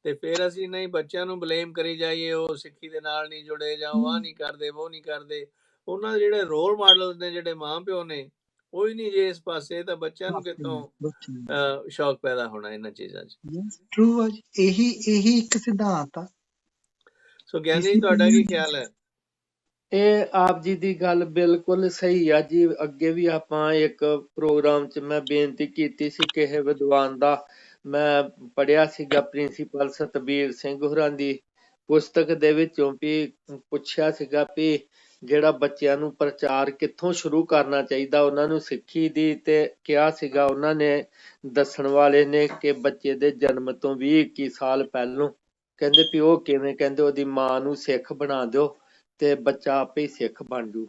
ਤੇ ਫਿਰ ਅਸੀਂ ਨਹੀਂ ਬੱਚਿਆਂ ਨੂੰ ਬਲੇਮ ਕਰੀ ਜਾਈਏ ਉਹ ਸਿੱਖੀ ਦੇ ਨਾਲ ਨਹੀਂ ਜੁੜੇ, ਜਾਂ ਉਹ ਨਹੀਂ ਕਰਦੇ, ਉਹ ਨਹੀਂ ਕਰਦੇ। ਉਹਨਾਂ ਦੇ ਜਿਹੜੇ ਰੋਲ ਮਾਡਲ ਨੇ, ਜਿਹੜੇ ਮਾਂ ਪਿਓ ਨੇ, ਉਹ ਹੀ ਨਹੀਂ ਜੇ ਇਸ ਪਾਸੇ, ਤਾਂ ਬੱਚਿਆਂ ਨੂੰ ਕਿੱਥੋਂ ਸ਼ੌਕ ਪੈਦਾ ਹੋਣਾ ਇਹਨਾਂ ਚੀਜ਼ਾਂ 'ਚ। ਟਰੂ ਆ ਜੀ, ਇਹੀ ਇੱਕ ਸਿਧਾਂਤ ਆ। ਸੋ ਗਿਆਨੀ, ਤੁਹਾਡਾ ਕੀ ਖਿਆਲ ਹੈ? ਇਹ ਆਪ ਜੀ ਦੀ ਗੱਲ ਬਿਲਕੁਲ ਸਹੀ ਆ ਜੀ। ਅੱਗੇ ਵੀ ਆਪਾਂ ਇੱਕ ਪ੍ਰੋਗਰਾਮ 'ਚ ਮੈਂ ਬੇਨਤੀ ਕੀਤੀ ਸੀ ਕਿਸੇ ਵਿਦਵਾਨ ਦਾ, ਮੈਂ ਪੜ੍ਹਿਆ ਸੀਗਾ ਪ੍ਰਿੰਸੀਪਲ ਸਤਬੀਰ ਸਿੰਘ ਹੋਰਾਂ ਦੀ ਪੁਸਤਕ ਦੇ ਵਿੱਚੋਂ, ਵੀ ਪੁੱਛਿਆ ਸੀਗਾ ਵੀ ਜਿਹੜਾ ਬੱਚਿਆਂ ਨੂੰ ਪ੍ਰਚਾਰ ਕਿੱਥੋਂ ਸ਼ੁਰੂ ਕਰਨਾ ਚਾਹੀਦਾ ਉਹਨਾਂ ਨੂੰ ਸਿੱਖੀ ਦੀ, ਤੇ ਕਿਹਾ ਸੀਗਾ ਉਹਨਾਂ ਨੇ, ਦੱਸਣ ਵਾਲੇ ਨੇ, ਕਿ ਬੱਚੇ ਦੇ ਜਨਮ ਤੋਂ 20-21 ਸਾਲ ਪਹਿਲੋਂ। ਕਹਿੰਦੇ ਵੀ ਉਹ ਕਿਵੇਂ? ਕਹਿੰਦੇ ਉਹਦੀ ਮਾਂ ਨੂੰ ਸਿੱਖ ਬਣਾ ਦਿਓ ਤੇ ਬੱਚਾ ਆਪੇ ਹੀ ਸਿੱਖ ਬਣ ਜੂ।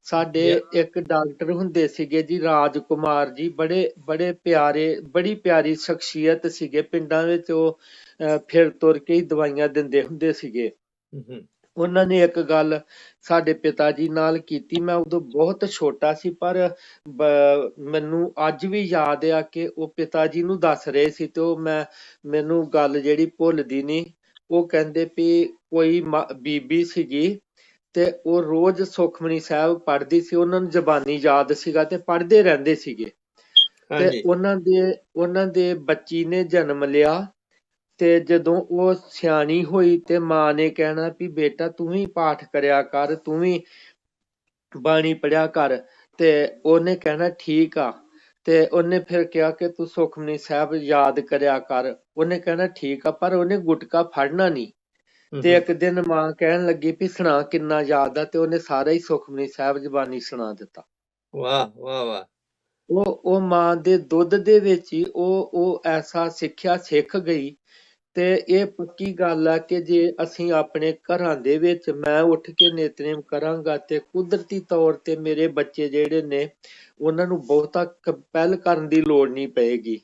ਸਾਡੇ ਇੱਕ ਡਾਕਟਰ ਹੁੰਦੇ ਸੀਗੇ ਜੀ, ਰਾਜ ਕੁਮਾਰ ਜੀ, ਬੜੇ ਪਿਆਰੇ, ਬੜੀ ਪਿਆਰੀ ਸ਼ਖਸੀਅਤ ਸੀਗੇ। ਪਿੰਡਾਂ ਵਿੱਚ ਉਹ ਫਿਰ ਤੁਰ ਕੇ ਹੀ ਦਵਾਈਆਂ ਦਿੰਦੇ ਹੁੰਦੇ ਸੀਗੇ। ਉਹਨਾਂ ਨੇ ਇੱਕ ਗੱਲ ਸਾਡੇ ਪਿਤਾ ਜੀ ਨਾਲ ਕੀਤੀ। ਮੈਂ ਉਦੋਂ ਬਹੁਤ ਛੋਟਾ ਸੀ, ਪਰ ਮੈਨੂੰ ਅੱਜ ਵੀ ਯਾਦ ਆ ਕਿ ਉਹ ਪਿਤਾ ਜੀ ਨੂੰ ਦੱਸ ਰਹੇ ਸੀ ਤੇ ਉਹ ਮੈਨੂੰ ਗੱਲ ਜਿਹੜੀ ਭੁੱਲਦੀ ਨਹੀਂ। ਉਹ ਕਹਿੰਦੇ ਵੀ ਕੋਈ ਬੀਬੀ ਸੀਗੀ ਤੇ ਉਹ ਰੋਜ਼ ਸੁਖਮਨੀ ਸਾਹਿਬ ਪੜ੍ਹਦੀ ਸੀ, ਉਹਨਾਂ ਨੂੰ ਜ਼ਬਾਨੀ ਯਾਦ ਸੀਗਾ ਤੇ ਪੜ੍ਹਦੇ ਰਹਿੰਦੇ ਸੀਗੇ। ਤੇ ਉਹਨਾਂ ਦੇ ਬੱਚੀ ਨੇ ਜਨਮ ਲਿਆ ਤੇ ਜਦੋਂ ਉਹ ਸਿਆਣੀ ਹੋਈ ਤੇ ਮਾਂ ਨੇ ਕਹਿਣਾ ਵੀ ਬੇਟਾ ਤੂੰ ਵੀ ਪਾਠ ਕਰਿਆ ਕਰ, ਤੂੰ ਵੀ ਬਾਣੀ ਪੜਿਆ ਕਰ। ਤੇ ਉਹਨੇ ਕਹਿਣਾ ਠੀਕ ਆ। ਤੇ ਉਹਨੇ ਫਿਰ ਕਿਹਾ ਕਿ ਤੂੰ ਸੁਖਮਨੀ ਸਾਹਿਬ ਯਾਦ ਕਰਿਆ ਕਰ। ਉਹਨੇ ਕਹਿਣਾ ਠੀਕ ਆ, ਪਰ ਉਹਨੇ ਗੁਟਕਾ ਫੜਨਾ ਨਹੀਂ। ਤੇ ਇੱਕ ਦਿਨ ਮਾਂ ਕਹਿਣ ਲੱਗੀ ਵੀ ਸੁਣਾ ਕਿੰਨਾ ਯਾਦ ਆ, ਤੇ ਉਹਨੇ ਸਾਰਾ ਹੀ ਸੁਖਮਨੀ ਸਾਹਿਬ ਜ਼ਬਾਨੀ ਸੁਣਾ ਦਿੱਤਾ। ਵਾਹ ਵਾਹ ਵਾਹ। ਉਹ ਮਾਂ ਦੇ ਦੁੱਧ ਦੇ ਵਿੱਚ ਹੀ ਉਹ ਐਸਾ ਸਿੱਖਿਆ ਸਿੱਖ ਗਈ। ਤੇ ਇਹ ਪੱਕੀ ਗੱਲ ਆ ਕਿ ਜੇ ਅਸੀਂ ਆਪਣੇ ਘਰਾਂ ਦੇ ਵਿੱਚ ਮੈਂ ਉੱਠ ਕੇ ਨਿਤਨੇਮ ਕਰਾਂਗਾ ਤੇ ਕੁਦਰਤੀ ਤੌਰ ਤੇ ਮੇਰੇ ਬੱਚੇ ਜਿਹੜੇ ਨੇ ਉਹਨਾਂ ਨੂੰ ਬਹੁਤਾ ਕੰਪੈਲ ਕਰਨ ਦੀ ਲੋੜ ਨਹੀਂ ਪਏਗੀ।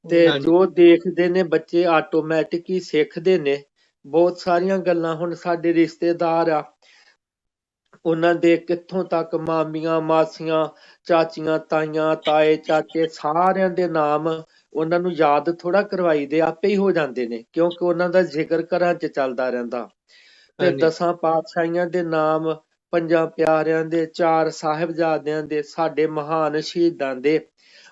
ਤੇ ਹਾਂਜੀ ਜੋ ਦੇਖਦੇ ਨੇ ਬੱਚੇ ਆਟੋਮੈਟਿਕ ਹੀ ਸਿੱਖਦੇ ਨੇ। ਬਹੁਤ ਸਾਰੀਆਂ ਗੱਲਾਂ ਹੁਣ ਸਾਡੇ ਰਿਸ਼ਤੇਦਾਰ ਆ, ਉਹਨਾਂ ਦੇ ਕਿੱਥੋਂ ਤੱਕ ਮਾਮੀਆਂ, ਮਾਸੀਆਂ, ਚਾਚੀਆਂ, ਤਾਈਆਂ, ਤਾਏ, ਚਾਚੇ ਸਾਰਿਆਂ ਦੇ ਨਾਮ ਉਹਨਾਂ ਨੂੰ ਯਾਦ ਥੋੜਾ ਕਰਵਾਈ ਦੇ, ਆਪੇ ਹੀ ਹੋ ਜਾਂਦੇ ਨੇ ਕਿਉਂਕਿ ਉਹਨਾਂ ਦਾ ਜ਼ਿਕਰ ਘਰਾਂ 'ਚ ਚੱਲਦਾ ਰਹਿੰਦਾ। ਤੇ ਹਾਂਜੀ 10 ਪਾਤਸ਼ਾਹੀਆਂ ਦੇ ਨਾਮ, 5 ਪਿਆਰਿਆਂ ਦੇ, 4 ਸਾਹਿਬਜ਼ਾਦਿਆਂ ਦੇ, ਸਾਡੇ ਮਹਾਨ ਸ਼ਹੀਦਾਂ ਦੇ,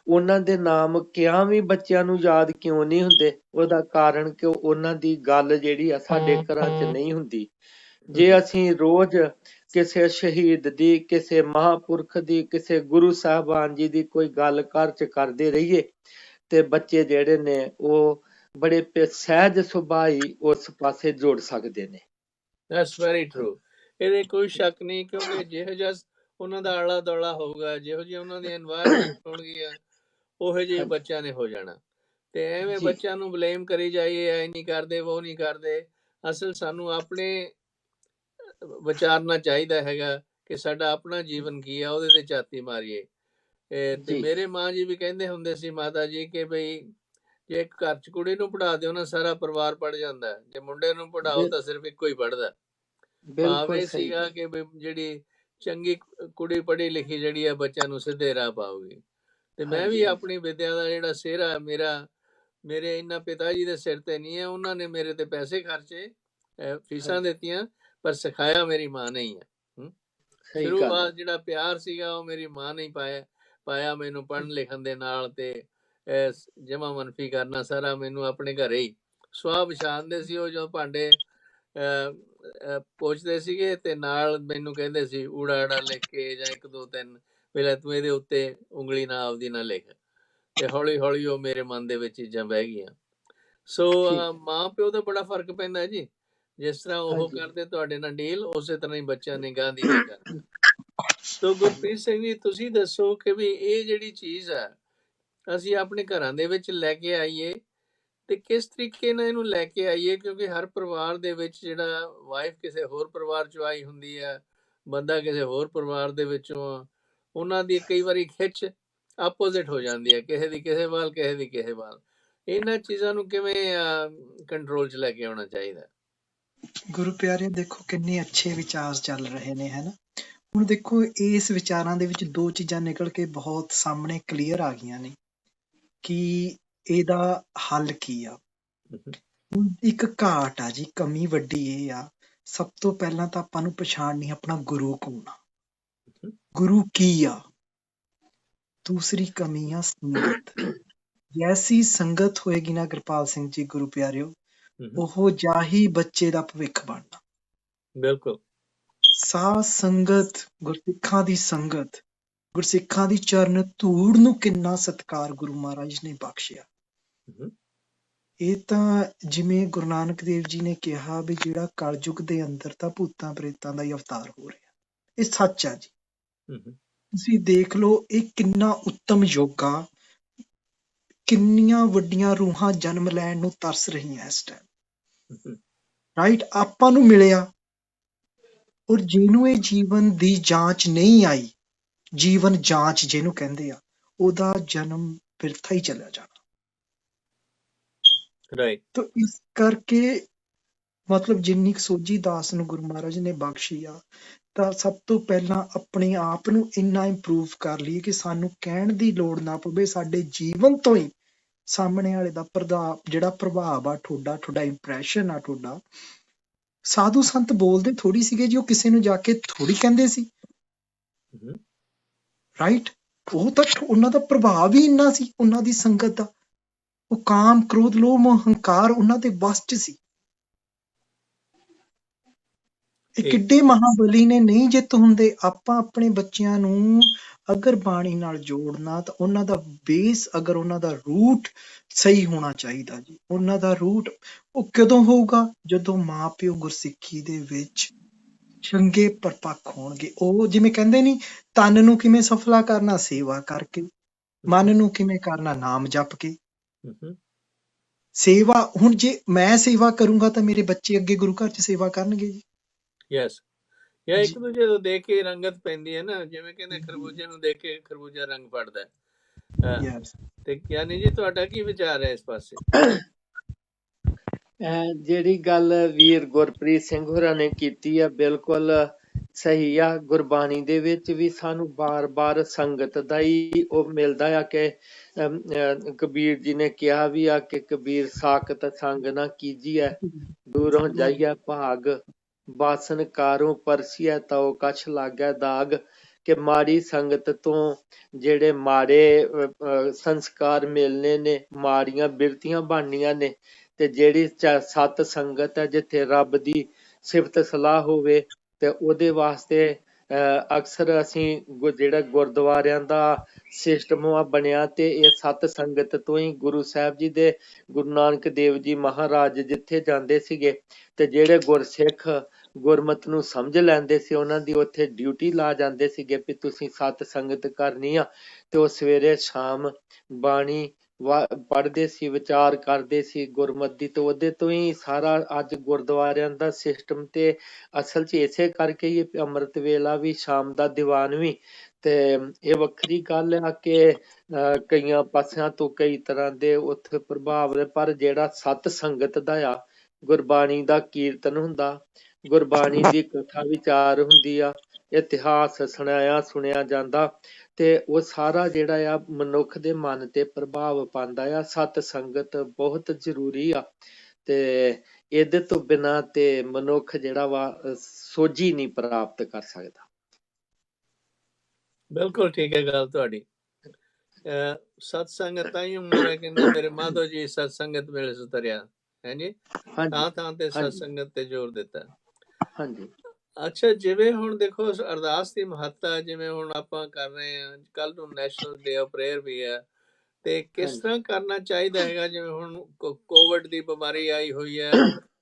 ਉਹਨਾਂ ਦੇ ਨਾਮ ਕਿਹਾ ਵੀ ਬੱਚਿਆਂ ਨੂੰ ਯਾਦ ਕਿਉਂ ਨਹੀਂ ਹੁੰਦੇ? ਉਹਦਾ ਕਾਰਨ ਕਿ ਉਹਨਾਂ ਦੀ ਗੱਲ ਜਿਹੜੀ ਆ ਸਾਡੇ ਘਰਾਂ 'ਚ ਨਹੀਂ ਹੁੰਦੀ। ਜੇ ਅਸੀਂ ਰੋਜ਼ ਕਿਸੇ ਸ਼ਹੀਦ ਦੀ, ਕਿਸੇ ਮਹਾਂਪੁਰਖ ਦੀ, ਕਿਸੇ ਗੁਰੂ ਸਾਹਿਬਾਨ ਜੀ ਦੀ ਕੋਈ ਗੱਲ ਘਰ 'ਚ ਕਰਦੇ ਰਹੀਏ ਤੇ ਬੱਚੇ ਜਿਹੜੇ ਨੇ ਉਹ ਬੜੇ ਸਹਿਜ ਸੁਭਾਅ ਹੀ ਉਸ ਪਾਸੇ ਜੁੜ ਸਕਦੇ ਨੇ। That's very true. ਇਹਦੇ ਕੋਈ ਸ਼ੱਕ ਨਹੀਂ, ਕਿਉਂਕਿ ਜਿਹੋ ਜਿਹਾ ਉਹਨਾਂ ਦਾ ਆਲਾ ਦੁਆਲਾ ਹੋਊਗਾ, ਜਿਹੋ ਜਿਹੀ ਉਹਨਾਂ ਦੀ এনवायरमेंट ਹੋਣਗੀਆਂ, ਉਹੋ ਜਿਹੇ ਹਾਂਜੀ ਬੱਚਿਆਂ ਨੇ ਹੋ ਜਾਣਾ। ਤੇ ਐਵੇਂ ਜੀ ਬੱਚਿਆਂ ਨੂੰ ਬਲੇਮ ਕਰੀ ਜਾਈਏ, ਐ ਨਹੀਂ ਕਰਦੇ, ਉਹ ਨਹੀਂ ਕਰਦੇ। ਅਸਲ ਸਾਨੂੰ ਆਪਣੇ ਵਿਚਾਰਨਾ ਚਾਹੀਦਾ ਹੈਗਾ ਕਿ ਸਾਡਾ ਆਪਣਾ ਜੀਵਨ ਕੀ ਆ, ਉਹਦੇ ਤੇ ਝਾਤੀ ਮਾਰੀਏ। ਤੇ ਜੀ ਮੇਰੇ ਮਾਂ ਜੀ ਵੀ ਕਹਿੰਦੇ ਹੁੰਦੇ ਸੀ, ਮਾਤਾ ਜੀ, ਕਿ ਬਈ ਜੇ ਇੱਕ ਘਰ 'ਚ ਕੁੜੀ ਨੂੰ ਪੜ੍ਹਾ ਦਿਓ ਨਾ, ਸਾਰਾ ਪਰਿਵਾਰ ਪੜ੍ਹ ਜਾਂਦਾ। ਜੇ ਮੁੰਡੇ ਨੂੰ ਪੜ੍ਹਾਓ ਬਿਲ- ਤਾਂ ਸਿਰਫ ਇੱਕੋ ਹੀ ਪੜ੍ਹਦਾ। ਭਾਵ ਬਿਲਕੁਲ ਇਹ ਸਹੀ ਸੀਗਾ ਗੱਲ। ਕਿ ਵੀ ਜਿਹੜੀ ਚੰਗੀ ਕੁੜੀ ਪੜ੍ਹੀ ਲਿਖੀ ਜਿਹੜੀ ਆ ਬੱਚਿਆਂ ਨੂੰ ਸਿੱਧੇ ਰਾਹ ਪਾਊਗੀ। ਤੇ ਮੈਂ ਵੀ ਹਾਂਜੀ ਹਾਂਜੀ ਆਪਣੀ ਵਿਦਿਆ ਦਾ ਜਿਹੜਾ ਸਿਹਰਾ ਮੇਰੇ ਇਹਨਾਂ ਪਿਤਾ ਜੀ ਦੇ ਸਿਰ ਤੇ ਨਹੀਂ ਹੈ। ਉਹਨਾਂ ਨੇ ਮੇਰੇ ਤੇ ਪੈਸੇ ਖਰਚੇ, ਫੀਸਾਂ ਹਾਂਜੀ ਦਿੱਤੀਆਂ, ਪਰ ਸਿਖਾਇਆ ਮੇਰੀ ਮਾਂ ਨੇ ਹੀ ਹੈ। ਸਹੀ ਗੱਲ ਹੈ। ਸ਼ੁਰੂਆਤ ਜਿਹੜਾ ਪਿਆਰ ਸੀਗਾ ਉਹ ਮੇਰੀ ਮਾਂ ਨੇ ਪਾਇਆ ਮੈਨੂੰ ਪੜ੍ਹਨ ਲਿਖਣ ਦੇ ਨਾਲ। ਤੇ ਜਮਾ ਮਨਫੀ ਕਰਨਾ ਸਾਰਾ ਮੈਨੂੰ ਆਪਣੇ ਘਰੇ ਹੀ ਸੁਆਹ ਵਿਛਾਉਂਦੇ ਸੀ। ਉਹ ਜੋ ਭਾਂਡੇ ਪੋਚਦੇ ਸੀਗੇ ਤੇ ਨਾਲ ਮੈਨੂੰ ਕਹਿੰਦੇ ਸੀ ਊੜਾ ਆੜਾ ਲਿਖ ਕੇ, ਜਾਂ 1 2 3 ਪਹਿਲਾਂ ਤੂੰ ਇਹਦੇ ਉੱਤੇ ਉਂਗਲੀ ਨਾ ਆਪਦੀ ਨਾ ਲਿਖ। ਤੇ ਹੌਲੀ ਹੌਲੀ ਉਹ ਮੇਰੇ ਮਨ ਦੇ ਵਿੱਚ ਚੀਜ਼ਾਂ ਬਹਿ ਗਈਆਂ। ਸੋ ਠੀਕ ਹੈ। ਮਾਂ ਪਿਓ ਦਾ ਬੜਾ ਫਰਕ ਪੈਂਦਾ ਜੀ। ਜਿਸ ਤਰ੍ਹਾਂ ਉਹ ਹਾਂਜੀ ਕਰਦੇ ਤੁਹਾਡੇ ਨਾਲ ਡੀਲ, ਉਸੇ ਤਰ੍ਹਾਂ ਹੀ ਬੱਚਿਆਂ ਨੇ ਗਾਂ ਦੀ ਗਾਂ ਕਰਨਾ। ਸੋ ਗੁਰਪ੍ਰੀਤ ਸਿੰਘ ਜੀ, ਤੁਸੀਂ ਦੱਸੋ ਕਿ ਵੀ ਇਹ ਜਿਹੜੀ ਚੀਜ਼ ਆ ਅਸੀਂ ਆਪਣੇ ਘਰਾਂ ਦੇ ਵਿੱਚ ਲੈ ਕੇ ਆਈਏ ਤੇ ਕਿਸ ਤਰੀਕੇ ਨਾਲ ਇਹਨੂੰ ਲੈ ਕੇ ਆਈਏ? ਕਿਉਂਕਿ ਹਰ ਪਰਿਵਾਰ ਦੇ ਵਿੱਚ ਜਿਹੜਾ ਵਾਈਫ ਕਿਸੇ ਹੋਰ ਪਰਿਵਾਰ ਚੋਂ ਆਈ ਹੁੰਦੀ ਆ, ਬੰਦਾ ਕਿਸੇ ਹੋਰ ਪਰਿਵਾਰ ਦੇ ਵਿੱਚੋਂ ਆ, ਉਹਨਾਂ ਦੀ ਕਈ ਵਾਰੀ ਖਿੱਚ ਆਪੋਜ਼ਿਟ ਹੋ ਜਾਂਦੀ ਹੈ, ਕਿਸੇ ਦੀ ਕਿਸੇ ਵੱਲ, ਕਿਸੇ ਦੀ ਕਿਸੇ ਵੱਲ। ਇਹਨਾਂ ਚੀਜ਼ਾਂ ਨੂੰ ਕਿਵੇਂ ਕੰਟਰੋਲ 'ਚ ਲੈ ਕੇ ਆਉਣਾ ਚਾਹੀਦਾ? ਗੁਰੂ ਪਿਆਰੇ, ਦੇਖੋ ਕਿੰਨੇ ਅੱਛੇ ਵਿਚਾਰ ਚੱਲ ਰਹੇ ਨੇ, ਹੈ ਨਾ। ਹੁਣ ਦੇਖੋ ਇਸ ਵਿਚਾਰਾਂ ਦੇ ਵਿੱਚ 2 ਚੀਜ਼ਾਂ ਨਿਕਲ ਕੇ ਬਹੁਤ ਸਾਹਮਣੇ ਕਲੀਅਰ ਆ ਗਈਆਂ ਨੇ ਕਿ ਇਹਦਾ ਹੱਲ ਕੀ ਆ। ਹੁਣ ਇੱਕ ਘਾਟ ਆ ਜੀ, ਕਮੀ ਵੱਡੀ ਇਹ ਆ, ਸਭ ਤੋਂ ਪਹਿਲਾਂ ਤਾਂ ਆਪਾਂ ਨੂੰ ਪਛਾਣਨੀ ਆਪਣਾ ਗੁਰੂ ਕੌਣ ਆ, ਗੁਰੂ ਕੀ ਆ। ਦੂਸਰੀ ਕਮੀ ਆ ਸੰਗਤ। ਜੈਸੀ ਸੰਗਤ ਹੋਏਗੀ ਨਾ ਕਿਰਪਾਲ ਸਿੰਘ ਜੀ, ਗੁਰੂ ਪਿਆਰਿਓ, ਉਹੋ ਜਿਹਾ ਹੀ ਬੱਚੇ ਦਾ ਭਵਿੱਖ ਬਣਨਾ। ਬਿਲਕੁਲ। ਸਾਧ ਸੰਗਤ, ਗੁਰਸਿੱਖਾਂ ਦੀ ਸੰਗਤ, ਗੁਰਸਿੱਖਾਂ ਦੀ ਚਰਨ ਧੂੜ ਨੂੰ ਕਿੰਨਾ ਸਤਿਕਾਰ ਗੁਰੂ ਮਹਾਰਾਜ ਨੇ ਬਖਸ਼ਿਆ। ਇਹ ਤਾਂ ਜਿਵੇਂ ਗੁਰੂ ਨਾਨਕ ਦੇਵ ਜੀ ਨੇ ਕਿਹਾ ਵੀ ਜਿਹੜਾ ਕਲਯੁਗ ਦੇ ਅੰਦਰ ਤਾਂ ਭੂਤਾਂ ਪ੍ਰੇਤਾਂ ਦਾ ਹੀ ਅਵਤਾਰ ਹੋ ਰਿਹਾ, ਇਹ ਸੱਚ ਆ ਜੀ। ਤੁਸੀਂ ਦੇਖ ਲਓ ਇਹ ਕਿੰਨਾ ਉੱਤਮ ਯੁੱਗ ਆ, ਕਿੰਨੀਆਂ ਵੱਡੀਆਂ ਰੂਹਾਂ ਜਨਮ ਲੈਣ ਨੂੰ ਤਰਸ ਰਹੀਆਂ ਇਸ ਟਾਈਮ, ਰਾਈਟ। ਆਪਾਂ ਨੂੰ ਮਿਲਿਆ, ਔਰ ਜਿਹਨੂੰ ਇਹ ਜੀਵਨ ਦੀ ਜਾਂਚ ਨਹੀਂ ਆਈ, ਜੀਵਨ ਜਾਂਚ ਜਿਹਨੂੰ ਕਹਿੰਦੇ ਆ, ਉਹਦਾ ਜਨਮ ਬਿਰਥਾ ਹੀ ਚਲਾ ਜਾਣਾ। ਰਾਈਟ। ਤਾਂ ਇਸ ਕਰਕੇ ਮਤਲਬ ਜਿੰਨੀ ਕੁ ਸੋਝੀ ਦਾਸ ਨੂੰ ਗੁਰੂ ਮਹਾਰਾਜ ਨੇ ਬਖਸ਼ੀ ਆ, ਤਾਂ ਸਭ ਤੋਂ ਪਹਿਲਾਂ ਆਪਣੇ ਆਪ ਨੂੰ ਇੰਨਾ ਇੰਪਰੂਵ ਕਰ ਲਈਏ ਕਿ ਸਾਨੂੰ ਕਹਿਣ ਦੀ ਲੋੜ ਨਾ ਪਵੇ। ਸਾਡੇ ਜੀਵਨ ਤੋਂ ਹੀ ਸਾਹਮਣੇ ਵਾਲੇ ਦਾ ਜਿਹੜਾ ਪ੍ਰਭਾਵ ਆ, ਤੁਹਾਡਾ ਇੰਪ੍ਰੈਸ਼ਨ ਆ, ਤੁਹਾਡਾ। ਸਾਧੂ ਸੰਤ ਬੋਲਦੇ ਥੋੜੀ ਸੀਗੇ ਜੀ, ਉਹ ਕਿਸੇ ਨੂੰ ਜਾ ਕੇ ਥੋੜੀ ਕਹਿੰਦੇ ਸੀ, ਰਾਈਟ। ਉਹ ਤਾਂ ਉਹਨਾਂ ਦਾ ਪ੍ਰਭਾਵ ਹੀ ਇੰਨਾ ਸੀ, ਉਹਨਾਂ ਦੀ ਸੰਗਤ ਦਾ। ਉਹ ਕਾਮ, ਕ੍ਰੋਧ, ਲੋਭ, ਮੋਹ, ਹੰਕਾਰ ਉਹਨਾਂ ਦੇ ਵੱਸ 'ਚ ਸੀ। ਇਹ ਕਿੱਡੇ ਮਹਾਬਲੀ ਨੇ, ਨਹੀਂ ਜਿੱਤ ਹੁੰਦੇ। ਆਪਾਂ ਆਪਣੇ ਬੱਚਿਆਂ ਨੂੰ ਅਗਰ ਬਾਣੀ ਨਾਲ ਜੋੜਨਾ, ਤਾਂ ਉਹਨਾਂ ਦਾ ਬੇਸ, ਅਗਰ ਉਹਨਾਂ ਦਾ ਰੂਟ ਸਹੀ ਹੋਣਾ ਚਾਹੀਦਾ ਜੀ। ਉਹਨਾਂ ਦਾ ਰੂਟ ਉਹ ਕਦੋਂ ਹੋਊਗਾ? ਜਦੋਂ ਮਾਂ ਪਿਓ ਗੁਰਸਿੱਖੀ ਦੇ ਵਿੱਚ ਚੰਗੇ ਪਰਪੱਕ ਹੋਣਗੇ। ਉਹ ਜਿਵੇਂ ਕਹਿੰਦੇ ਨੀ, ਤਨ ਨੂੰ ਕਿਵੇਂ ਸਫਲਾ ਕਰਨਾ? ਸੇਵਾ ਕਰਕੇ। ਮਨ ਨੂੰ ਕਿਵੇਂ ਕਰਨਾ? ਨਾਮ ਜਪ ਕੇ। Mhm. ਸੇਵਾ, ਹੁਣ ਜੇ ਮੈਂ ਸੇਵਾ ਕਰੂੰਗਾ ਤਾਂ ਮੇਰੇ ਬੱਚੇ ਅੱਗੇ ਗੁਰੂ ਘਰ 'ਚ ਸੇਵਾ ਕਰਨਗੇ ਜੀ। Yes. ਜਾਂ ਜੀ ਇੱਕ ਦੂਜੇ ਨੂੰ ਦੇਖ ਕੇ ਰੰਗਤ ਪੈਂਦੀ ਹੈ ਨਾ, ਜਿਵੇਂ ਕਹਿੰਦੇ ਖਰਬੂਜੇ ਨੂੰ ਦੇਖ ਕੇ ਖਰਬੂਜਾ ਰੰਗ ਪੜਦਾ ਹੈ। ਹਾਂ, ਯੈਸ। ਤੇ ਗਿਆਨੀ ਜੀ ਤੁਹਾਡਾ ਕੀ ਵਿਚਾਰ ਹੈ ਇਸ ਪਾਸੇ? ਜਿਹੜੀ ਗੱਲ ਵੀਰ ਗੁਰਪ੍ਰੀਤ ਸਿੰਘ ਹੋਰਾਂ ਨੇ ਕੀਤੀ ਆ ਬਿਲਕੁਲ ਸਹੀ ਆ। ਗੁਰਬਾਣੀ ਦੇ ਵਿੱਚ ਵੀ ਸਾਨੂੰ ਬਾਰ-ਬਾਰ ਸੰਗਤ ਦਾ ਹੀ ਉਹ ਮਿਲਦਾ ਆ ਕਿ ਕਬੀਰ ਜੀ ਨੇ ਕਿਹਾ ਵੀ ਆ ਕਿ ਕਬੀਰ ਸਾਖਤ ਸੰਗ ਨਾ ਕੀਜੀਐ, ਦੂਰੋਂ ਜਾਈਐ ਭਾਗ, ਬਾਸਨ ਕਾਰੋਂ ਪਰਸੀਐ ਤਉ ਕਛ ਲਾਗੈ ਦਾਗ। ਕਿ ਮਾੜੀ ਸੰਗਤ ਤੋਂ ਜਿਹੜੇ ਮਾੜੇ ਸੰਸਕਾਰ ਮਿਲਨੇ ਨੇ, ਮਾੜੀਆਂ ਬਿਰਤੀਆਂ ਬਣਨੀਆਂ ਨੇ, ਤੇ ਜਿਹੜੀ ਸਤ ਸੰਗਤ ਹੈ ਜਿੱਥੇ ਰੱਬ ਦੀ ਸਿਫਤ ਸਲਾਹ ਹੋਵੇ ਤੇ ਉਹਦੇ ਵਾਸਤੇ ਅਕਸਰ ਅਸੀਂ ਜਿਹੜਾ ਗੁਰਦੁਆਰਿਆਂ ਦਾ ਸਿਸਟਮ ਆ ਬਣਿਆ ਤੇ ਇਹ ਸਤ ਸੰਗਤ ਤੋਂ ਹੀ ਗੁਰੂ ਸਾਹਿਬ ਜੀ ਦੇ, ਗੁਰੂ ਨਾਨਕ ਦੇਵ ਜੀ ਮਹਾਰਾਜ ਜਿੱਥੇ ਜਾਂਦੇ ਸੀਗੇ ਤੇ ਜਿਹੜੇ ਗੁਰਸਿੱਖ ਗੁਰਮਤ ਨੂੰ ਸਮਝ ਲੈਂਦੇ ਸੀ ਉਹਨਾਂ ਦੀ ਉੱਥੇ ਡਿਊਟੀ ਲਾ ਜਾਂਦੇ ਸੀਗੇ ਵੀ ਤੁਸੀਂ ਸਤ ਸੰਗਤ ਕਰਨੀ ਆ। ਤੇ ਉਹ ਸਵੇਰੇ ਸ਼ਾਮ ਬਾਣੀ ਪੜ੍ਹਦੇ ਸੀ, ਵਿਚਾਰ ਕਰਦੇ ਸੀ ਗੁਰਮਤਿ ਦੀ। ਤੇ ਉਹਦੇ ਤੋਂ ਹੀ ਸਾਰਾ ਅੱਜ ਗੁਰਦੁਆਰਿਆਂ ਦਾ ਸਿਸਟਮ ਤੇ ਅਸਲ 'ਚ ਇਸੇ ਕਰਕੇ ਹੀ ਅੰਮ੍ਰਿਤ ਵੇਲਾ ਵੀ, ਸ਼ਾਮ ਦਾ ਦੀਵਾਨ ਵੀ। ਤੇ ਇਹ ਵੱਖਰੀ ਗੱਲ ਆ ਕਿ ਕਈਆਂ ਪਾਸਿਆਂ ਤੋਂ ਕਈ ਤਰ੍ਹਾਂ ਦੇ ਉੱਥੇ ਪ੍ਰਭਾਵ ਨੇ, ਪਰ ਜਿਹੜਾ ਸਤ ਸੰਗਤ ਦਾ ਆ, ਗੁਰਬਾਣੀ ਦਾ ਕੀਰਤਨ ਹੁੰਦਾ, ਗੁਰਬਾਣੀ ਦੀ ਕਥਾ ਵਿਚਾਰ ਹੁੰਦੀ ਆ, ਇਤਿਹਾਸ ਸੁਣਾਇਆ ਸੁਣਿਆ ਜਾਂਦਾ, ਤੇ ਉਹ ਸਾਰਾ ਜਿਹੜਾ ਆ ਮਨੁੱਖ ਦੇ ਮਨ ਤੇ ਪ੍ਰਭਾਵ ਪਾਉਂਦਾ ਆ। ਸਤ ਸੰਗਤ ਬਹੁਤ ਜ਼ਰੂਰੀ ਆ ਤੇ ਇਹਦੇ ਤੋਂ ਬਿਨਾਂ ਤੇ ਮਨੁੱਖ ਜਿਹੜਾ ਵਾ ਸੋਝੀ ਨਹੀਂ ਪ੍ਰਾਪਤ ਕਰ ਸਕਦਾ। ਬਿਲਕੁਲ ਠੀਕ ਹੈ ਗੱਲ ਤੁਹਾਡੀ। ਸਤ ਸੰਗਤ ਤਾਂ ਹੀ ਉਮਰ ਹੈ, ਕਹਿੰਦੇ ਮੇਰੇ ਮਾਧੋ ਜੀ ਸਤ ਸੰਗਤ ਵੇਲੇ ਸੁਤਰਿਆ ਹੈ ਜੀ, ਥਾਂ ਥਾਂ ਤੇ ਸਤ ਸੰਗਤ ਤੇ ਜ਼ੋਰ ਦਿੱਤਾ। ਹਾਂਜੀ। ਅੱਛਾ, ਜਿਵੇਂ ਹੁਣ ਦੇਖੋ ਅਰਦਾਸ ਦੀ ਮਹੱਤਤਾ, ਜਿਵੇਂ ਹੁਣ ਆਪਾਂ ਕਰ ਰਹੇ ਹਾਂ, ਕੱਲ ਨੂੰ ਨੈਸ਼ਨਲ ਡੇ ਆਫ ਪ੍ਰੇਅਰ ਵੀ ਹੈ, ਤੇ ਕਿਸ ਤਰ੍ਹਾਂ ਕਰਨਾ ਚਾਹੀਦਾ ਹੈਗਾ? ਜਿਵੇਂ ਹੁਣ ਕੋਵਿਡ ਦੀ ਬਿਮਾਰੀ ਆਈ ਹੋਈ ਹੈ,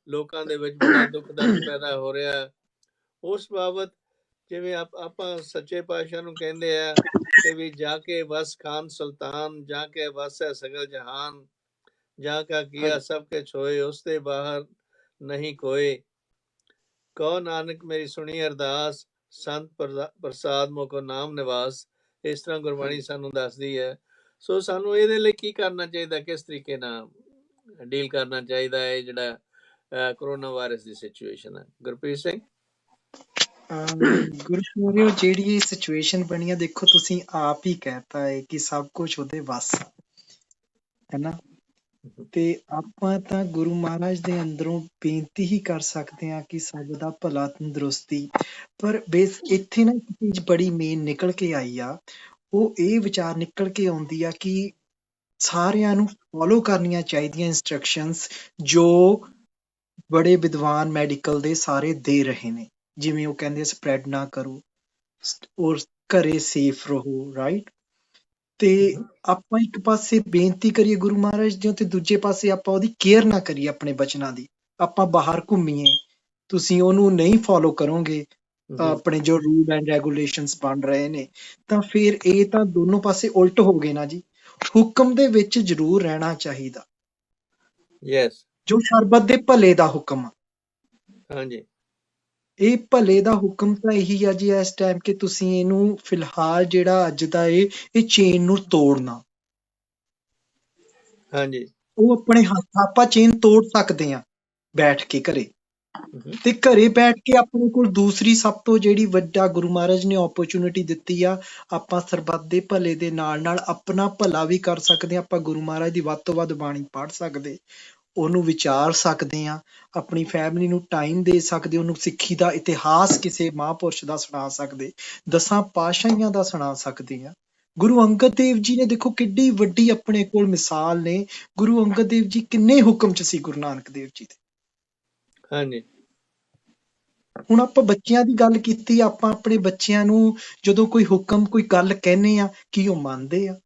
ਲੋਕਾਂ ਦੇ ਵਿੱਚ ਬੜਾ ਦੁੱਖ ਦਰਦ ਪੈਦਾ ਹੋ ਰਿਹਾ, ਉਸ ਬਾਬਤ ਜਿਵੇਂ ਆਪਾਂ ਸੱਚੇ ਪਾਤਸ਼ਾਹ ਨੂੰ ਕਹਿੰਦੇ ਆ ਕਿ ਵੀ ਜਾ ਕੇ ਵਸ ਖਾਨ ਸੁਲਤਾਨ, ਜਾ ਕੇ ਵਸ ਹੈ ਸਗਲ ਜਹਾਨ, ਜਾ ਕਾ ਕੀਆ ਸਭ ਕੇ ਛੋਏ, ਉਸ ਦੇ ਬਾਹਰ ਨਹੀਂ ਕੋਏ, ਕਹੋ ਨਾਨਕ ਮੇਰੀ ਸੁਣੀ ਅਰਦਾਸ, ਸੰਤ ਪ੍ਰਸਾਦ ਮੋਕੋ ਨਾਮ ਨਿਵਾਸ। ਇਸ ਤਰ੍ਹਾਂ ਗੁਰਬਾਣੀ ਸਾਨੂੰ ਦੱਸਦੀ ਹੈ। ਸੋ ਸਾਨੂੰ ਇਹਦੇ ਲਈ ਕੀ ਕਰਨਾ ਚਾਹੀਦਾ, ਕਿਸ ਤਰੀਕੇ ਨਾਲ ਡੀਲ ਕਰਨਾ ਚਾਹੀਦਾ ਹੈ ਜਿਹੜਾ ਕਰੋਨਾ ਵਾਇਰਸ ਦੀ ਸਿਚੁਏਸ਼ਨ ਹੈ? ਗੁਰਪ੍ਰੀਤ ਸਿੰਘ। ਗੁਰੂ ਜਿਹੜੀ ਇਹ ਸਿਚੁਏਸ਼ਨ ਬਣੀ ਆ, ਦੇਖੋ ਤੁਸੀਂ ਆਪ ਹੀ ਕਹਿਤਾ ਹੈ ਕਿ ਸਭ ਕੁਝ ਉਹਦੇ ਵੱਸ ਆ, ਹੈਨਾ। ਤੇ ਆਪਾਂ ਤਾਂ ਗੁਰੂ ਮਹਾਰਾਜ ਦੇ ਅੰਦਰੋਂ ਬੇਨਤੀ ਹੀ ਕਰ ਸਕਦੇ ਹਾਂ ਕਿ ਸਭ ਦਾ ਭਲਾ ਤੰਦਰੁਸਤੀ। ਪਰ ਇੱਥੇ ਨਾ ਇੱਕ ਚੀਜ਼ ਬੜੀ ਮੇਨ ਨਿਕਲ ਕੇ ਆਈ ਆ, ਉਹ ਇਹ ਵਿਚਾਰ ਨਿਕਲ ਕੇ ਆਉਂਦੀ ਆ ਕਿ ਸਾਰਿਆਂ ਨੂੰ ਫੋਲੋ ਕਰਨੀਆਂ ਚਾਹੀਦੀਆਂ ਇੰਸਟਰਕਸ਼ਨਸ ਜੋ ਬੜੇ ਵਿਦਵਾਨ ਮੈਡੀਕਲ ਦੇ ਸਾਰੇ ਦੇ ਰਹੇ ਨੇ। ਜਿਵੇਂ ਉਹ ਕਹਿੰਦੇ ਸਪਰੈਡ ਨਾ ਕਰੋ ਔਰ ਘਰੇ ਸੇਫ ਰਹੋ, ਰਾਈਟ। ਤੇ ਆਪਾਂ ਇੱਕ ਪਾਸੇ ਬੇਨਤੀ ਕਰੀਏ ਗੁਰੂ ਮਹਾਰਾਜ ਦੀ, ਤੇ ਦੂਜੇ ਪਾਸੇ ਆਪਾਂ ਉਹਦੀ ਕੇਅਰ ਨਾ ਕਰੀਏ ਆਪਣੇ ਬਚਨਾਂ ਦੀ। ਆਪਾਂ ਬਾਹਰ ਘੁੰਮੀਏ, ਤੁਸੀਂ ਉਹਨੂੰ ਨਹੀਂ ਫੋਲੋ ਕਰੋਗੇ, ਆਪਣੇ ਜੋ ਰੂਲ ਐਂਡ ਰੈਗੂਲੇਸ਼ਨਸ ਬਣ ਰਹੇ ਨੇ, ਤਾਂ ਫਿਰ ਇਹ ਤਾਂ ਦੋਨੋਂ ਪਾਸੇ ਉਲਟ ਹੋ ਗਏ ਨਾ ਜੀ। ਹੁਕਮ ਦੇ ਵਿੱਚ ਜ਼ਰੂਰ ਰਹਿਣਾ ਚਾਹੀਦਾ, ਯੈਸ, ਜੋ ਸਰਬਤ ਦੇ ਭਲੇ ਦਾ ਹੁਕਮ ਆ। ਹਾਂਜੀ, ਇਹ ਭਲੇ ਦਾ ਹੁਕਮ ਤਾਂ ਇਹੀ ਆ ਜੀ ਇਸ ਟਾਈਮ ਕਿ ਤੁਸੀਂ ਇਹਨੂੰ ਫਿਲਹਾਲ ਜਿਹੜਾ ਅੱਜ ਦਾ ਇਹ ਚੇਨ ਨੂੰ ਤੋੜਨਾ। ਹਾਂਜੀ, ਉਹ ਆਪਣੇ ਹੱਥ, ਆਪਾਂ ਚੇਨ ਤੋੜ ਸਕਦੇ ਆ ਬੈਠ ਕੇ ਘਰੇ। ਤੇ ਘਰੇ ਬੈਠ ਕੇ ਆਪਣੇ ਕੋਲ ਦੂਸਰੀ ਸਭ ਤੋਂ ਜਿਹੜੀ ਵੱਡਾ ਗੁਰੂ ਮਹਾਰਾਜ ਨੇ ਓਪਰਚੁਨਿਟੀ ਦਿੱਤੀ ਆ, ਆਪਾਂ ਸਰਬੱਤ ਦੇ ਭਲੇ ਦੇ ਨਾਲ ਨਾਲ ਆਪਣਾ ਭਲਾ ਵੀ ਕਰ ਸਕਦੇ ਆ। ਆਪਾਂ ਗੁਰੂ ਮਹਾਰਾਜ ਦੀ ਵੱਧ ਤੋਂ ਵੱਧ ਬਾਣੀ ਪੜ੍ਹ ਸਕਦੇ, ਉਹਨੂੰ ਵਿਚਾਰ ਸਕਦੇ ਆ, ਆਪਣੀ ਫੈਮਿਲੀ ਨੂੰ ਟਾਈਮ ਦੇ ਸਕਦੇ, ਉਹਨੂੰ ਸਿੱਖੀ ਦਾ ਇਤਿਹਾਸ ਕਿਸੇ ਮਹਾਂਪੁਰਸ਼ ਦਾ ਸੁਣਾ ਸਕਦੇ, 10 ਪਾਤਸ਼ਾਹੀਆਂ ਦਾ ਸੁਣਾ ਸਕਦੇ ਆ। ਗੁਰੂ ਅੰਗਦ ਦੇਵ ਜੀ ਨੇ ਦੇਖੋ ਕਿੱਡੀ ਵੱਡੀ ਆਪਣੇ ਕੋਲ ਮਿਸਾਲ ਨੇ। ਗੁਰੂ ਅੰਗਦ ਦੇਵ ਜੀ ਕਿੰਨੇ ਹੁਕਮ ਚ ਸੀ ਗੁਰੂ ਨਾਨਕ ਦੇਵ ਜੀ ਦੇ। ਹਾਂਜੀ। ਹੁਣ ਆਪਾਂ ਬੱਚਿਆਂ ਦੀ ਗੱਲ ਕੀਤੀ, ਆਪਾਂ ਆਪਣੇ ਬੱਚਿਆਂ ਨੂੰ ਜਦੋਂ ਕੋਈ ਹੁਕਮ, ਕੋਈ ਗੱਲ ਕਹਿੰਦੇ ਆ, ਕੀ ਉਹ ਮੰਨਦੇ ਆ?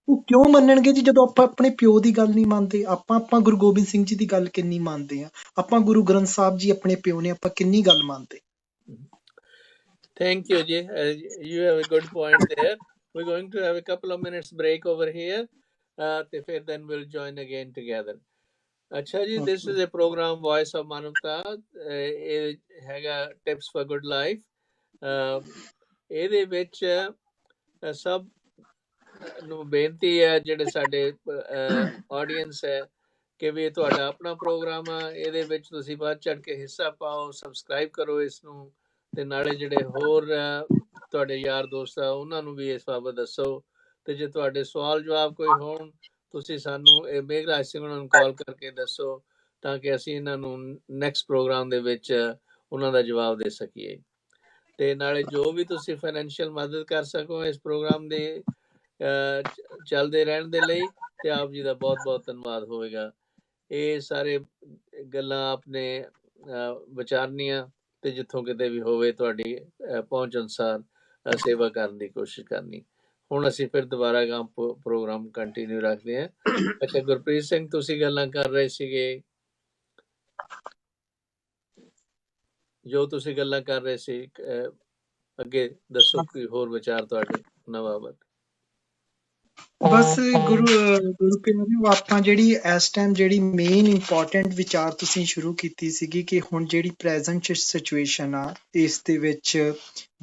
ਉਹ ਕਿਉਂ ਮੰਨਣਗੇ ਜੀ ਜਦੋਂ ਆਪਾਂ ਆਪਣੇ ਪਿਓ ਦੀ ਗੱਲ ਨਹੀਂ ਮੰਨਦੇ? ਆਪਾਂ ਗੁਰੂ ਗੋਬਿੰਦ ਸਿੰਘ ਜੀ ਦੀ ਗੱਲ ਕਿੰਨੀ ਮੰਨਦੇ ਆ, ਆਪਾਂ ਗੁਰੂ ਗ੍ਰੰਥ ਸਾਹਿਬ ਜੀ ਆਪਣੇ ਪਿਓ ਨੇ, ਆਪਾਂ ਕਿੰਨੀ ਗੱਲ ਮੰਨਦੇ। Thank you, Ji. You have a good point there. we're going to have a couple of minutes break over here. ਤੇ ਫਿਰ then we'll join again together. ਅੱਛਾ ਜੀ, this is a program Voice of ਮਾਨਵਤਾ। ਇਹ ਹੈਗਾ Tips for Good Life। ਇਹਦੇ ਵਿੱਚ ਸਭ ਨੂੰ ਬੇਨਤੀ ਹੈ, ਜਿਹੜੇ ਸਾਡੇ ਆਡੀਅנס ਹੈ, ਕਿ ਵੀ ਤੁਹਾਡਾ ਆਪਣਾ ਪ੍ਰੋਗਰਾਮ ਆ, ਇਹਦੇ ਵਿੱਚ ਤੁਸੀਂ ਵੱਧ ਚੜ ਕੇ ਹਿੱਸਾ ਪਾਓ, ਸਬਸਕ੍ਰਾਈਬ ਕਰੋ ਇਸ ਨੂੰ, ਤੇ ਨਾਲੇ ਜਿਹੜੇ ਹੋਰ ਤੁਹਾਡੇ ਯਾਰ ਦੋਸਤ ਆ ਉਹਨਾਂ ਨੂੰ ਵੀ ਇਸ ਬਾਬਤ ਦੱਸੋ। ਤੇ ਜੇ ਤੁਹਾਡੇ ਸਵਾਲ ਜਵਾਬ ਕੋਈ ਹੋਣ, ਤੁਸੀਂ ਸਾਨੂੰ ਇਹ ਮੇਘਰਾਜ ਸਿੰਘ ਉਹਨਾਂ ਨੂੰ ਕਾਲ ਕਰਕੇ ਦੱਸੋ, ਤਾਂ ਕਿ ਅਸੀਂ ਇਹਨਾਂ ਨੂੰ ਨੈਕਸਟ ਪ੍ਰੋਗਰਾਮ ਦੇ ਵਿੱਚ ਉਹਨਾਂ ਦਾ ਜਵਾਬ ਦੇ ਸਕੀਏ। ਤੇ ਨਾਲੇ ਜੋ ਵੀ ਤੁਸੀਂ ਫਾਈਨੈਂਸ਼ੀਅਲ ਮਦਦ ਕਰ ਸਕੋ ਇਸ ਪ੍ਰੋਗਰਾਮ ਦੇ ਚੱਲਦੇ ਰਹਿਣ ਦੇ ਲਈ, ਤੇ ਆਪ ਜੀ ਦਾ ਬਹੁਤ ਬਹੁਤ ਧੰਨਵਾਦ ਹੋਵੇਗਾ। ਇਹ ਸਾਰੇ ਗੱਲਾਂ ਆਪਣੇ ਵਿਚਾਰਨੀਆਂ, ਤੇ ਜਿੱਥੋਂ ਕਿਤੇ ਵੀ ਹੋਵੇ ਤੁਹਾਡੀ ਪਹੁੰਚ ਅਨੁਸਾਰ ਸੇਵਾ ਕਰਨ ਦੀ ਕੋਸ਼ਿਸ਼ ਕਰਨੀ। ਹੁਣ ਅਸੀਂ ਫਿਰ ਦੁਬਾਰਾ ਪ੍ਰੋਗਰਾਮ ਕੰਟੀਨਿਊ ਰੱਖਦੇ ਹਾਂ। ਅੱਛਾ ਗੁਰਪ੍ਰੀਤ ਸਿੰਘ, ਤੁਸੀਂ ਗੱਲਾਂ ਕਰ ਰਹੇ ਸੀਗੇ, ਜੋ ਤੁਸੀਂ ਗੱਲਾਂ ਕਰ ਰਹੇ ਸੀ, ਅੱਗੇ ਦੱਸੋ ਕੋਈ ਹੋਰ ਵਿਚਾਰ ਤੁਹਾਡੇ ਉਹਨਾਂ ਬਾਬਤ। ਬਸ ਗੁਰੂ ਪਿਆਰਿਓ, ਆਪਾਂ ਜਿਹੜੀ ਇਸ ਟਾਈਮ ਜਿਹੜੀ ਮੇਨ ਇੰਪੋਰਟੈਂਟ ਵਿਚਾਰ ਤੁਸੀਂ ਸ਼ੁਰੂ ਕੀਤੀ ਸੀਗੀ ਕਿ ਹੁਣ ਜਿਹੜੀ ਪ੍ਰੈਜ਼ੈਂਟ ਸਿਚੁਏਸ਼ਨ ਆ, ਇਸ ਦੇ ਵਿੱਚ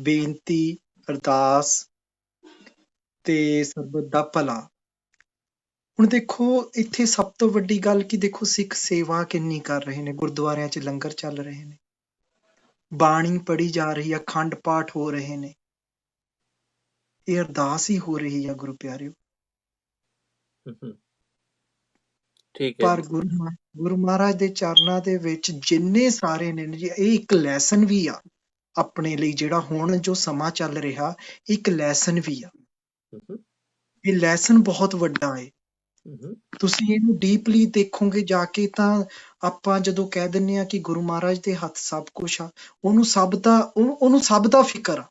ਬੇਨਤੀ, ਅਰਦਾਸ ਤੇ ਸਰਬੱਤ ਦਾ ਭਲਾ। ਹੁਣ ਦੇਖੋ, ਇੱਥੇ ਸਭ ਤੋਂ ਵੱਡੀ ਗੱਲ ਕਿ ਦੇਖੋ ਸਿੱਖ ਸੇਵਾ ਕਿੰਨੀ ਕਰ ਰਹੇ ਨੇ, ਗੁਰਦੁਆਰਿਆਂ 'ਚ ਲੰਗਰ ਚੱਲ ਰਹੇ ਨੇ, ਬਾਣੀ ਪੜ੍ਹੀ ਜਾ ਰਹੀ ਆ, ਅਖੰਡ ਪਾਠ ਹੋ ਰਹੇ ਨੇ, ਇਹ ਅਰਦਾਸ ਹੀ ਹੋ ਰਹੀ ਆ ਗੁਰੂ ਪਿਆਰਿਓ। ਠੀਕ ਹੈ ਪਰ ਗੁਰੂ ਮਹਾਰਾਜ ਦੇ ਚਰਨਾਂ ਦੇ ਵਿੱਚ ਜਿੰਨੇ ਸਾਰੇ ਨੇ ਜੀ, ਇਹ ਇੱਕ ਲੈਸਨ ਵੀ ਆ ਆਪਣੇ ਲਈ। ਜਿਹੜਾ ਹੁਣ ਜੋ ਸਮਾਂ ਚੱਲ ਰਿਹਾ, ਇੱਕ ਲੈਸਨ ਵੀ ਆ। ਇਹ ਲੈਸਨ ਬਹੁਤ ਵੱਡਾ ਹੈ। ਤੁਸੀਂ ਇਹਨੂੰ ਡੀਪਲੀ ਦੇਖੋਗੇ ਜਾ ਕੇ, ਤਾਂ ਆਪਾਂ ਜਦੋਂ ਕਹਿ ਦਿੰਦੇ ਆ ਕਿ ਗੁਰੂ ਮਹਾਰਾਜ ਦੇ ਹੱਥ ਸਭ ਕੁਛ ਆ, ਉਹਨੂੰ ਸਭ ਦਾ ਫਿਕਰ ਆ।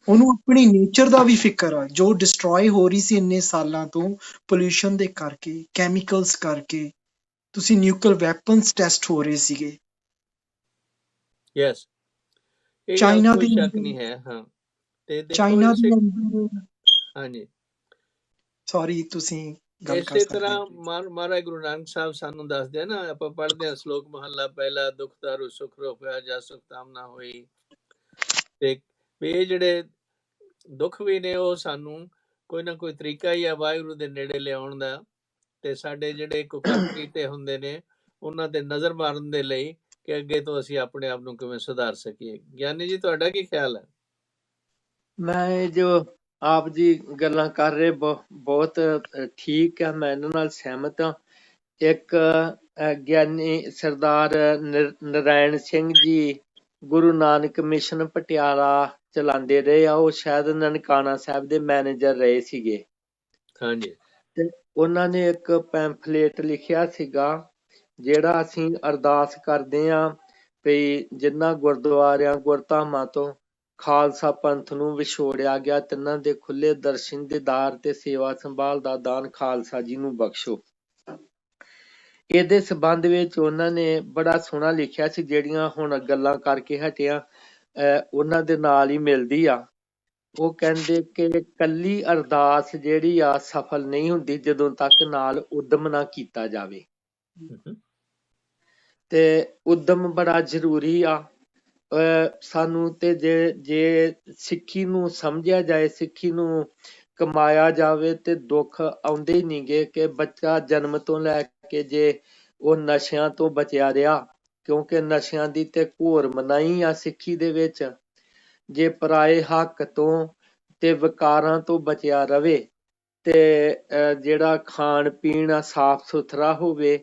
ਉਹਨੂੰ ਆਪਣੀ ਨੇਚਰ ਦਾ ਵੀ ਫਿਕਰ ਆ, ਜੋ ਡਿਸਟਰੋਏ ਹੋ ਰਹੀ ਸੀ ਇੰਨੇ ਸਾਲਾਂ ਤੋਂ ਪੋਲਿਊਸ਼ਨ ਦੇ ਕਰਕੇ, ਕੈਮੀਕਲਸ ਕਰਕੇ। ਤੁਸੀਂ ਨਿਊਕਲੀਅਰ ਵੈਪਨਸ ਟੈਸਟ ਹੋ ਰਹੇ ਸੀਗੇ ਚਾਈਨਾ ਦੇ ਅੰਦਰ। ਚਾਈਨਾ ਦੇ ਅੰਦਰ, ਹਾਂਜੀ ਸੌਰੀ ਤੁਸੀਂ ਗੱਲ ਕਰ ਇਸੇ ਸਕਦੇ। ਤਰ੍ਹਾਂ ਮਹਾਰਾਜ ਗੁਰੂ ਨਾਨਕ ਸਾਹਿਬ ਸਾਨੂੰ ਦੱਸਦੇ ਆ ਨਾ, ਆਪਾਂ ਪੜ੍ਹਦੇ ਆ ਸ਼ਲੋਕ ਮਹੱਲਾ ਪਹਿਲਾ, ਦੁੱਖ ਦਾਰੂ ਸੁਖ ਰੋਪਿਆ, ਜਾ ਸੁਖ ਤਾਮ ਨਾ ਹੋਈ। ਤੇ ਇਹ ਜਿਹੜੇ ਦੁੱਖ ਵੀ ਨੇ, ਉਹ ਸਾਨੂੰ ਕੋਈ ਨਾ ਕੋਈ ਤਰੀਕਾ ਹੀ ਆ ਵਾਹਿਗੁਰੂ ਦੇ ਨੇੜੇ ਲਿਆਉਣ ਦਾ, ਤੇ ਸਾਡੇ ਜਿਹੜੇ ਕੁਕਰਮ ਕੀਤੇ ਹੁੰਦੇ ਨੇ ਉਹਨਾਂ ਤੇ ਨਜ਼ਰ ਮਾਰਨ ਦੇ ਲਈ, ਕਿ ਅੱਗੇ ਤੋਂ ਅਸੀਂ ਆਪਣੇ ਆਪ ਨੂੰ ਕਿਵੇਂ ਸੁਧਾਰ ਸਕੀਏ। ਗਿਆਨੀ ਜੀ, ਤੁਹਾਡਾ ਕੀ ਖਿਆਲ ਹੈ? ਮੈਂ ਜੋ ਆਪ ਜੀ ਗੱਲਾਂ ਕਰ ਰਹੇ ਬਹੁਤ ਠੀਕ ਆ, ਮੈਂ ਇਹਨਾਂ ਨਾਲ ਸਹਿਮਤ ਹਾਂ। ਇੱਕ ਗਿਆਨੀ ਸਰਦਾਰ ਨਰਾਇਣ ਸਿੰਘ ਜੀ ਗੁਰੂ ਨਾਨਕ ਮਿਸ਼ਨ ਪਟਿਆਲਾ ਚਲਾਉਂਦੇ ਰਹੇ ਆ, ਉਹ ਸ਼ਾਇਦ ਨਨਕਾਣਾ ਸਾਹਿਬ ਦੇ ਮੈਨੇਜਰ ਰਹੇ ਸੀਗੇ। ਹਾਂਜੀ। ਤੇ ਉਹਨਾਂ ਨੇ ਇੱਕ ਪੈਂਫਲੇਟ ਲਿਖਿਆ ਸੀਗਾ, ਜਿਹੜਾ ਅਸੀਂ ਅਰਦਾਸ ਕਰਦੇ ਹਾਂ ਵੀ ਜਿਨ੍ਹਾਂ ਗੁਰਦੁਆਰਿਆਂ ਗੁਰਧਾਮਾਂ ਤੋਂ ਖਾਲਸਾ ਪੰਥ ਨੂੰ ਵਿਛੋੜਿਆ ਗਿਆ, ਤਿੰਨਾਂ ਦੇ ਖੁੱਲੇ ਦਰਸ਼ਨ ਦੀਦਾਰ ਤੇ ਸੇਵਾ ਸੰਭਾਲ ਦਾ ਦਾਨ ਖਾਲਸਾ ਜੀ ਨੂੰ ਬਖਸ਼ੋ। ਇਹਦੇ ਸੰਬੰਧ ਵਿੱਚ ਉਹਨਾਂ ਨੇ ਬੜਾ ਸੋਹਣਾ ਲਿਖਿਆ ਸੀ, ਜਿਹੜੀਆਂ ਹੁਣ ਗੱਲਾਂ ਕਰਕੇ ਹਟਿਆ ਉਹਨਾਂ ਦੇ ਨਾਲ ਹੀ ਮਿਲਦੀ ਆ। ਉਹ ਕਹਿੰਦੇ ਕਿ ਕੱਲੀ ਅਰਦਾਸ ਜਿਹੜੀ ਆ ਸਫਲ ਨਹੀਂ ਹੁੰਦੀ ਜਦੋਂ ਤੱਕ ਨਾਲ ਉਦਮ ਨਾ ਕੀਤਾ ਜਾਵੇ। ਤੇ ਉਦਮ ਬੜਾ ਜ਼ਰੂਰੀ ਆ ਸਾਨੂੰ। ਤੇ ਜੇ ਸਿੱਖੀ ਨੂੰ ਸਮਝਿਆ ਜਾਏ, ਸਿੱਖੀ ਨੂੰ ਕਮਾਇਆ ਜਾਵੇ, ਤੇ ਦੁੱਖ ਆਉਂਦੇ ਹੀ ਨਹੀਂਗੇ। ਕਿ ਬੱਚਾ ਜਨਮ ਤੋਂ ਲੈ ਕੇ ਜੇ ਉਹ ਨਸ਼ਿਆਂ ਤੋਂ ਬਚਿਆ ਰਿਹਾ, ਕਿਉਂਕਿ ਨਸ਼ਿਆਂ ਦੀ ਤੇ ਘੋਰ ਮਨਾਹੀ ਆ ਸਿੱਖੀ ਦੇ ਵਿੱਚ, ਜੇ ਪਰਾਏ ਹੱਕ ਤੋਂ ਤੇ ਵਿਕਾਰਾਂ ਤੋਂ ਬਚਿਆ ਰਵੇ, ਤੇ ਜਿਹੜਾ ਖਾਣ ਪੀਣ ਆ ਸਾਫ਼ ਸੁਥਰਾ ਹੋਵੇ,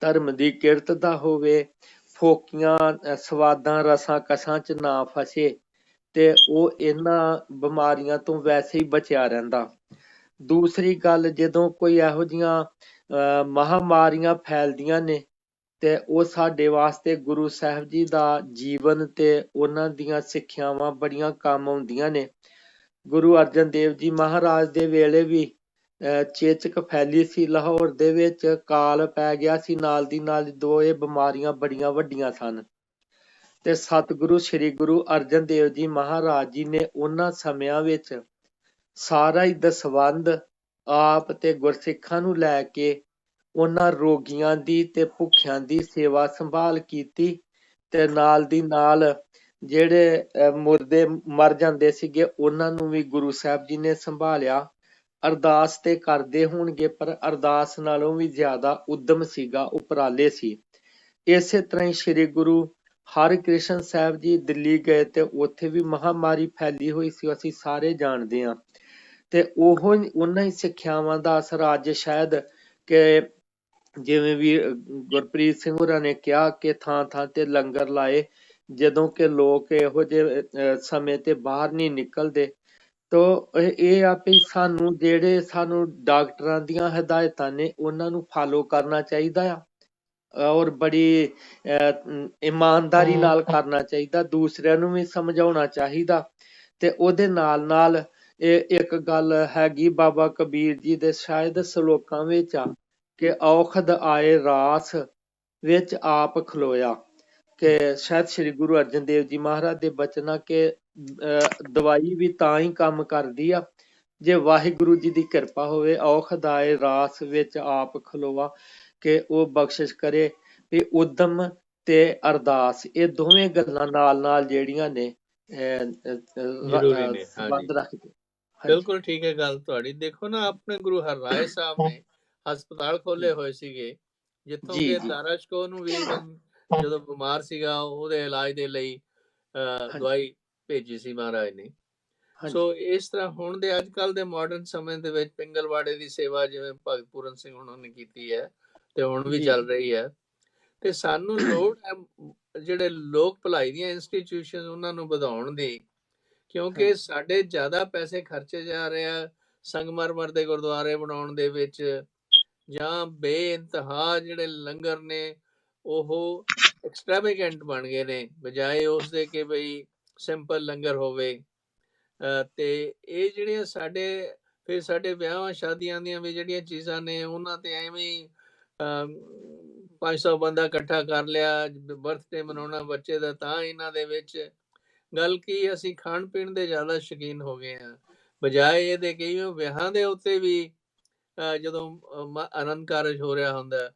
ਧਰਮ ਦੀ ਕਿਰਤ ਦਾ ਹੋਵੇ, ਫੋਕੀਆਂ ਸਵਾਦਾਂ ਰਸਾਂ ਕਸਾਂ ਚ ਨਾ ਫਸੇ, ਤੇ ਉਹ ਇਹਨਾਂ ਬਿਮਾਰੀਆਂ ਤੋਂ ਵੈਸੇ ਹੀ ਬਚਿਆ ਰਹਿੰਦਾ। ਦੂਸਰੀ ਗੱਲ, ਜਦੋਂ ਕੋਈ ਇਹੋ ਜਿਹੀਆਂ ਮਹਾਂਮਾਰੀਆਂ ਫੈਲਦੀਆਂ ਨੇ, ਤੇ ਉਹ ਸਾਡੇ ਵਾਸਤੇ ਗੁਰੂ ਸਾਹਿਬ ਜੀ ਦਾ ਜੀਵਨ ਤੇ ਉਹਨਾਂ ਦੀਆਂ ਸਿੱਖਿਆਵਾਂ ਬੜੀਆਂ ਕੰਮ ਆਉਂਦੀਆਂ ਨੇ। ਗੁਰੂ ਅਰਜਨ ਦੇਵ ਜੀ ਮਹਾਰਾਜ ਦੇ ਵੇਲੇ ਵੀ ਚੇਚਕ ਫੈਲੀ ਸੀ, ਲਾਹੌਰ ਦੇ ਵਿੱਚ ਕਾਲ ਪੈ ਗਿਆ ਸੀ, ਨਾਲ ਦੀ ਨਾਲ ਦੋਏ ਬਿਮਾਰੀਆਂ ਬੜੀਆਂ ਵੱਡੀਆਂ ਸਨ। ਤੇ ਸਤਿਗੁਰੂ ਸ੍ਰੀ ਗੁਰੂ ਅਰਜਨ ਦੇਵ ਜੀ ਮਹਾਰਾਜ ਜੀ ਨੇ ਉਹਨਾਂ ਸਮਿਆਂ ਵਿੱਚ ਸਾਰਾ ਹੀ ਦਸਵੰਧ ਆਪ ਤੇ ਗੁਰਸਿੱਖਾਂ ਨੂੰ ਲੈ ਕੇ ਉਹਨਾਂ ਰੋਗੀਆਂ ਦੀ ਤੇ ਭੁੱਖਿਆਂ ਦੀ ਸੇਵਾ ਸੰਭਾਲ ਕੀਤੀ ਤੇ ਨਾਲ ਦੀ ਨਾਲ ਜਿਹੜੇ ਮੁਰਦੇ ਮਰ ਜਾਂਦੇ ਸੀਗੇ ਉਹਨਾਂ ਨੂੰ ਵੀ ਗੁਰੂ ਸਾਹਿਬ ਜੀ ਨੇ ਸੰਭਾਲਿਆ। ਅਰਦਾਸ ਤੇ ਕਰਦੇ ਹੋਣਗੇ ਪਰ ਅਰਦਾਸ ਨਾਲੋਂ ਵੀ ਜ਼ਿਆਦਾ ਉਦਮ ਸੀਗਾ, ਉਪਰਾਲੇ ਸੀ। ਇਸੇ ਤਰ੍ਹਾਂ ਹੀ ਸ੍ਰੀ ਗੁਰੂ ਹਰਿਕ੍ਰਿਸ਼ਨ ਸਾਹਿਬ ਜੀ ਦਿੱਲੀ ਗਏ ਤੇ ਉੱਥੇ ਵੀ ਮਹਾਮਾਰੀ ਫੈਲੀ ਹੋਈ ਸੀ, ਅਸੀਂ ਸਾਰੇ ਜਾਣਦੇ ਹਾਂ। ਤੇ ਉਹਨਾਂ ਹੀ ਸਿੱਖਿਆਵਾਂ ਦਾ ਅਸਰ ਅੱਜ ਸ਼ਾਇਦ ਕਿ ਜਿਵੇਂ ਵੀ ਗੁਰਪ੍ਰੀਤ ਸਿੰਘ ਹੋਰਾਂ ਨੇ ਕਿਹਾ ਕਿ ਥਾਂ ਥਾਂ ਤੇ ਲੰਗਰ ਲਾਏ, ਜਦੋਂ ਕਿ ਲੋਕ ਇਹੋ ਜਿਹੇ ਸਮੇਂ ਤੇ ਬਾਹਰ ਨਹੀਂ ਨਿਕਲਦੇ। ਤਾਂ ਇਹ ਆ ਵੀ ਸਾਨੂੰ ਡਾਕਟਰਾਂ ਦੀਆਂ ਹਦਾਇਤਾਂ ਨੇ ਉਹਨਾਂ ਨੂੰ ਫਾਲੋ ਕਰਨਾ ਚਾਹੀਦਾ ਆ, ਔਰ ਬੜੀ ਇਮਾਨਦਾਰੀ ਨਾਲ ਕਰਨਾ ਚਾਹੀਦਾ, ਦੂਸਰਿਆਂ ਨੂੰ ਵੀ ਸਮਝਾਉਣਾ ਚਾਹੀਦਾ। ਤੇ ਉਹਦੇ ਨਾਲ ਨਾਲ ਇਹ ਇੱਕ ਗੱਲ ਹੈਗੀ ਬਾਬਾ ਕਬੀਰ ਜੀ ਦੇ ਸ਼ਾਇਦ ਸਲੋਕਾਂ ਵਿੱਚ ਆ ਕਿ ਔਖਦ ਆਏ ਰਾਸ ਵਿੱਚ ਆਪ ਖਲੋਇਆ, ਕਿ ਸ਼ਾਇਦ ਸ੍ਰੀ ਗੁਰੂ ਅਰਜਨ ਦੇਵ ਜੀ ਮਹਾਰਾਜ ਦੇ ਬਚਨਾਂ ਕਿ ਦਵਾਈ ਵੀ ਤਾਂ ਹੀ ਕੰਮ ਕਰਦੀ ਆ ਜੇ ਵਾਹਿਗੁਰੂ ਜੀ ਦੀ ਕਿਰਪਾ ਹੋਵੇ। ਔਖਦ ਆਏ ਰਾਸ ਵਿੱਚ ਆਪ ਖਲੋਆ, ਕਿ ਉਹ ਬਖਸ਼ਿਸ਼ ਕਰੇ। ਵੀ ਉਦਮ ਤੇ ਅਰਦਾਸ ਇਹ ਦੋਵੇਂ ਗੱਲਾਂ ਨਾਲ ਨਾਲ ਜਿਹੜੀਆਂ ਨੇ ਜ਼ਰੂਰੀ ਨੇ। ਸੰਬੰਧ ਰੱਖਦੇ। ਬਿਲਕੁਲ ਠੀਕ ਹੈ ਗੱਲ ਤੁਹਾਡੀ। ਦੇਖੋ ਨਾ, ਆਪਣੇ ਗੁਰੂ ਹਰਰਾਏ ਸਾਹਿਬ ਨੇ ਹਸਪਤਾਲ ਖੋਲੇ ਹੋਏ ਸੀਗੇ, ਜਿੱਥੋਂ ਕਿ ਤਾਰਾ ਸ਼ਿਕੋਹ ਨੂੰ ਵੀ ਜਦੋਂ ਬਿਮਾਰ ਸੀਗਾ ਉਹਦੇ ਇਲਾਜ ਦੇ ਲਈ ਦਵਾਈ ਭੇਜੀ ਸੀ ਮਹਾਰਾਜ ਨੇ। ਸੋ ਇਸ ਤਰ੍ਹਾਂ ਹੁਣ ਦੇ ਅੱਜ ਕੱਲ ਦੇ ਮਾਡਰਨ ਸਮੇਂ ਦੇ ਵਿੱਚ ਪਿੰਗਲਵਾੜੇ ਦੀ ਸੇਵਾ ਜਿਵੇਂ ਭਗਤ ਪੂਰਨ ਸਿੰਘ ਉਹਨਾਂ ਨੇ ਕੀਤੀ ਹੈ ਤੇ ਹੁਣ ਵੀ ਚੱਲ ਰਹੀ ਹੈ। ਤੇ ਸਾਨੂੰ ਲੋੜ ਹੈ ਜਿਹੜੇ ਲੋਕ ਭਲਾਈ ਦੀਆਂ ਇੰਸਟੀਟਿਊਸ਼ਨ ਉਹਨਾਂ ਨੂੰ ਵਧਾਉਣ ਦੀ, ਕਿਉਂਕਿ ਸਾਡੇ ਜ਼ਿਆਦਾ ਪੈਸੇ ਖਰਚੇ ਜਾ ਰਹੇ ਆ ਸੰਗਮਰਮਰ ਦੇ ਗੁਰਦੁਆਰੇ ਬਣਾਉਣ ਦੇ ਵਿੱਚ, ਜਾਂ ਬੇਇੰਤਹਾ ਜਿਹੜੇ ਲੰਗਰ ਨੇ ਉਹ ਐਕਸਟ੍ਰਾਵੇਗੈਂਟ ਬਣ ਗਏ ਨੇ, ਬਜਾਏ ਉਸ ਦੇ ਕਿ ਬਈ ਸਿੰਪਲ ਲੰਗਰ ਹੋਵੇ। ਤੇ ਇਹ ਜਿਹੜੀਆਂ ਫਿਰ ਸਾਡੇ ਵਿਆਹਾਂ ਸ਼ਾਦੀਆਂ ਦੀਆਂ ਵੀ ਜਿਹੜੀਆਂ ਚੀਜ਼ਾਂ ਨੇ ਉਹਨਾਂ ਤੇ ਐਵੇਂ 500 ਬੰਦਾ ਇਕੱਠਾ ਕਰ ਲਿਆ, ਬਰਥਡੇ ਮਨਾਉਣਾ ਬੱਚੇ ਦਾ, ਤਾਂ ਇਹਨਾਂ ਦੇ ਵਿੱਚ ਗੱਲ ਕੀ ਅਸੀਂ ਖਾਣ ਪੀਣ ਦੇ ਜ਼ਿਆਦਾ ਸ਼ੌਕੀਨ ਹੋ ਗਏ ਹਾਂ, ਬਜਾਏ ਇਹਦੇ ਕਈ ਵਿਆਹਾਂ ਦੇ ਉੱਤੇ ਵੀ ਜਦੋਂ ਆਨੰਦ ਕਾਰਜ ਹੋ ਰਿਹਾ ਹੁੰਦਾ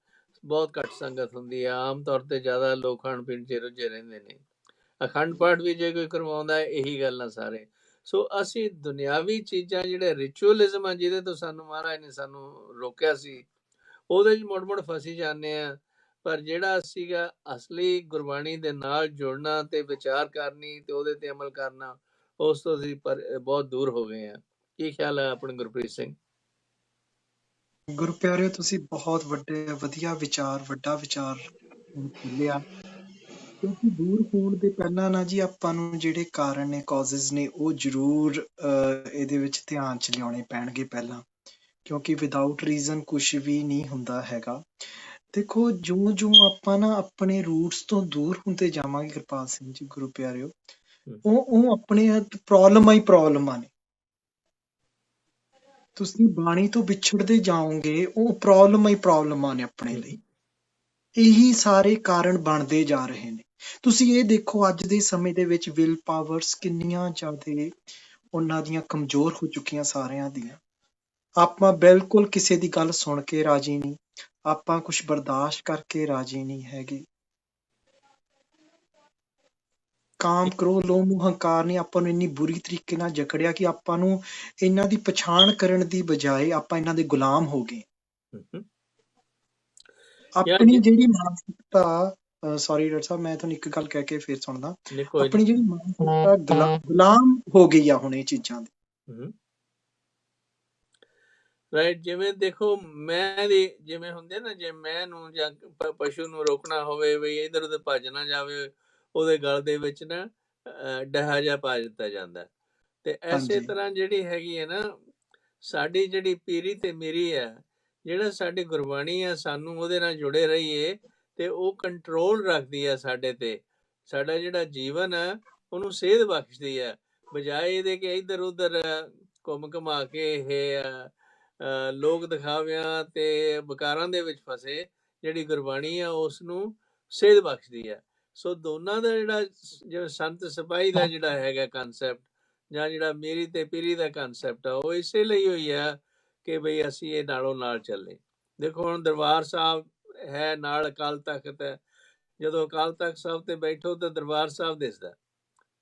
ਬਹੁਤ ਘੱਟ ਸੰਗਤ ਹੁੰਦੀ ਹੈ। ਆਮ ਤੌਰ ਤੇ ਜ਼ਿਆਦਾ ਲੋਕ ਖਾਣ ਪੀਣ 'ਚ ਰੁੱਝੇ ਰਹਿੰਦੇ ਨੇ। ਅਖੰਡ ਪਾਠ ਵੀ ਜੇ ਕੋਈ ਕਰਵਾਉਂਦਾ ਇਹੀ ਗੱਲਾਂ ਸਾਰੇ। ਸੋ ਅਸੀਂ ਦੁਨਿਆਵੀ ਚੀਜ਼ਾਂ ਜਿਹੜੇ ਰਿਚੁਅਲਿਜ਼ਮ ਆ ਜਿਹਦੇ ਤੋਂ ਸਾਨੂੰ ਮਹਾਰਾਜ ਨੇ ਸਾਨੂੰ ਰੋਕਿਆ ਸੀ, ਉਹਦੇ 'ਚ ਮੁੜ ਫਸੀ ਜਾਂਦੇ ਆ। ਪਰ ਜਿਹੜਾ ਸੀਗਾ ਅਸਲੀ ਗੁਰਬਾਣੀ ਦੇ ਨਾਲ ਜੁੜਨਾ ਤੇ ਵਿਚਾਰ ਕਰਨੀ ਤੇ ਉਹਦੇ ਤੇ ਅਮਲ ਕਰਨਾ, ਉਸ ਤੋਂ ਅਸੀਂ ਬਹੁਤ ਦੂਰ ਹੋ ਗਏ ਆ। ਕੀ ਖਿਆਲ ਹੈ ਆਪਣੇ ਗੁਰਪ੍ਰੀਤ ਸਿੰਘ? ਗੁਰੂ ਪਿਆਰਿਓ, ਤੁਸੀਂ ਬਹੁਤ ਵਧੀਆ ਵਿਚਾਰ, ਵੱਡਾ ਵਿਚਾਰ ਲਿਆ। ਕਿਉਂਕਿ ਦੂਰ ਹੋਣ ਦੇ ਪਹਿਲਾਂ ਨਾ ਜੀ ਆਪਾਂ ਨੂੰ ਜਿਹੜੇ ਕਾਰਨ ਨੇ, ਕਾਜ਼ਜ਼ ਨੇ, ਉਹ ਜ਼ਰੂਰ ਇਹਦੇ ਵਿੱਚ ਧਿਆਨ ਚ ਲਿਆਉਣੇ ਪੈਣਗੇ ਪਹਿਲਾਂ, ਕਿਉਂਕਿ ਵਿਦਆਊਟ ਰੀਜ਼ਨ ਕੁਝ ਵੀ ਨਹੀਂ ਹੁੰਦਾ ਹੈਗਾ। ਦੇਖੋ, ਜਿਉਂ ਆਪਾਂ ਨਾ ਆਪਣੇ ਰੂਟਸ ਤੋਂ ਦੂਰ ਹੁੰਦੇ ਜਾਵਾਂਗੇ ਕਿਰਪਾਲ ਸਿੰਘ ਜੀ, ਗੁਰੂ ਪਿਆਰਿਓ, ਉਹ ਆਪਣੇ ਪ੍ਰੋਬਲਮਾਂ ਨੇ। ਤੁਸੀਂ ਬਾਣੀ ਤੋਂ ਵਿਛੜਦੇ ਜਾਓਗੇ, ਉਹ ਪ੍ਰੋਬਲਮਾਂ ਨੇ ਆਪਣੇ ਲਈ। ਇਹੀ ਸਾਰੇ ਕਾਰਨ ਬਣਦੇ ਜਾ ਰਹੇ ਨੇ। ਤੁਸੀਂ ਇਹ ਦੇਖੋ, ਅੱਜ ਦੇ ਸਮੇਂ ਦੇ ਵਿੱਚ ਵਿਲ ਪਾਵਰਸ ਕਿੰਨੀਆਂ ਜ਼ਿਆਦਾ ਉਹਨਾਂ ਦੀਆਂ ਕਮਜ਼ੋਰ ਹੋ ਚੁੱਕੀਆਂ ਸਾਰਿਆਂ ਦੀਆਂ। ਆਪਾਂ ਬਿਲਕੁਲ ਕਿਸੇ ਦੀ ਗੱਲ ਸੁਣ ਕੇ ਰਾਜੀ ਨਹੀਂ, ਆਪਾਂ ਕੁਝ ਬਰਦਾਸ਼ਤ ਕਰਕੇ ਰਾਜੀ ਨਹੀਂ ਹੈਗੇ। ਕਾਮ, ਕ੍ਰੋਧ, ਲੋਭ, ਮੋਹ, ਹੰਕਾਰ ਨੇ ਆਪਾਂ ਨੂੰ ਇੰਨੀ ਬੁਰੀ ਤਰੀਕੇ ਨਾਲ ਜਕੜਿਆ ਕਿ ਆਪਾਂ ਨੂੰ ਇਹਨਾਂ ਦੀ ਪਛਾਣ ਕਰਨ ਦੀ ਬਜਾਏ ਆਪਾਂ ਇਹਨਾਂ ਦੇ ਗੁਲਾਮ ਹੋ ਗਏ। ਆਪਣੀ ਜਿਹੜੀ ਮਾਨਸਿਕਤਾ, ਸੌਰੀ ਡਾਕਟਰ ਸਾਹਿਬ, ਮੈਂ ਤੁਹਾਨੂੰ ਇੱਕ ਗੱਲ ਕਹਿ ਕੇ ਫਿਰ ਸੁਣਦਾ। ਆਪਣੀ ਜਿਹੜੀ ਮਾਨਸਿਕਤਾ ਗੁਲਾਮ ਹੋ ਗਈ ਆ ਹੁਣ ਇਹ ਚੀਜ਼ਾਂ ਦੀ। ਰਾਈਟ। ਜਿਵੇਂ ਦੇਖੋ, ਮੈਂ ਦੀ ਜਿਵੇਂ ਹੁੰਦੇ ਨਾ, ਜੇ ਮੈਂ ਨੂੰ ਜਾਂ ਪਸ਼ੂ ਨੂੰ ਰੋਕਣਾ ਹੋਵੇ ਵੀ ਇੱਧਰ ਉੱਧਰ ਭੱਜ ਨਾ ਜਾਵੇ, ਉਹਦੇ ਗਲ ਦੇ ਵਿੱਚ ਨਾ ਡਹਾ ਜਿਹਾ ਪਾ ਦਿੱਤਾ ਜਾਂਦਾ। ਤੇ ਐਸੇ ਤਰ੍ਹਾਂ ਜਿਹੜੀ ਹੈਗੀ ਹੈ ਨਾ, ਸਾਡੀ ਜਿਹੜੀ ਪੀਰੀ ਤੇ ਮੇਰੀ ਹੈ, ਜਿਹੜਾ ਸਾਡੀ ਗੁਰਬਾਣੀ ਆ, ਸਾਨੂੰ ਉਹਦੇ ਨਾਲ ਜੁੜੇ ਰਹੀਏ ਤੇ ਉਹ ਕੰਟਰੋਲ ਰੱਖਦੀ ਆ ਸਾਡੇ ਤੇ। ਸਾਡਾ ਜਿਹੜਾ ਜੀਵਨ ਆ ਉਹਨੂੰ ਸੇਧ ਬਖਸ਼ਦੀ ਆ, ਬਜਾਏ ਇਹਦੇ ਕਿ ਇੱਧਰ ਉੱਧਰ ਘੁੰਮ ਘੁਮਾ ਕੇ ਇਹ ਲੋਕ ਦਿਖਾਵਿਆਂ ਤੇ ਵਿਕਾਰਾਂ ਦੇ ਵਿੱਚ ਫਸੇ। ਜਿਹੜੀ ਗੁਰਬਾਣੀ ਆ ਉਸ ਨੂੰ ਸੇਧ ਬਖਸ਼ਦੀ ਆ। ਸੋ ਦੋਨਾਂ ਦਾ ਜਿਹੜਾ ਜਿਵੇਂ ਸੰਤ ਸਿਪਾਹੀ ਦਾ ਜਿਹੜਾ ਹੈਗਾ ਕਨਸੈਪਟ, ਜਾਂ ਜਿਹੜਾ ਮੀਰੀ ਤੇ ਪੀਰੀ ਦਾ ਕਨਸੈਪਟ ਆ ਉਹ ਇਸੇ ਲਈ ਹੋਈ ਆ ਕਿ ਬਈ ਅਸੀਂ ਇਹ ਨਾਲੋਂ ਨਾਲ ਚੱਲੇ। ਦੇਖੋ ਹੁਣ ਦਰਬਾਰ ਸਾਹਿਬ ਹੈ, ਨਾਲ ਅਕਾਲ ਤਖਤ ਹੈ। ਜਦੋਂ ਅਕਾਲ ਤਖਤ ਸਾਹਿਬ ਤੇ ਬੈਠੋ ਤਾਂ ਦਰਬਾਰ ਸਾਹਿਬ ਦਿਸਦਾ,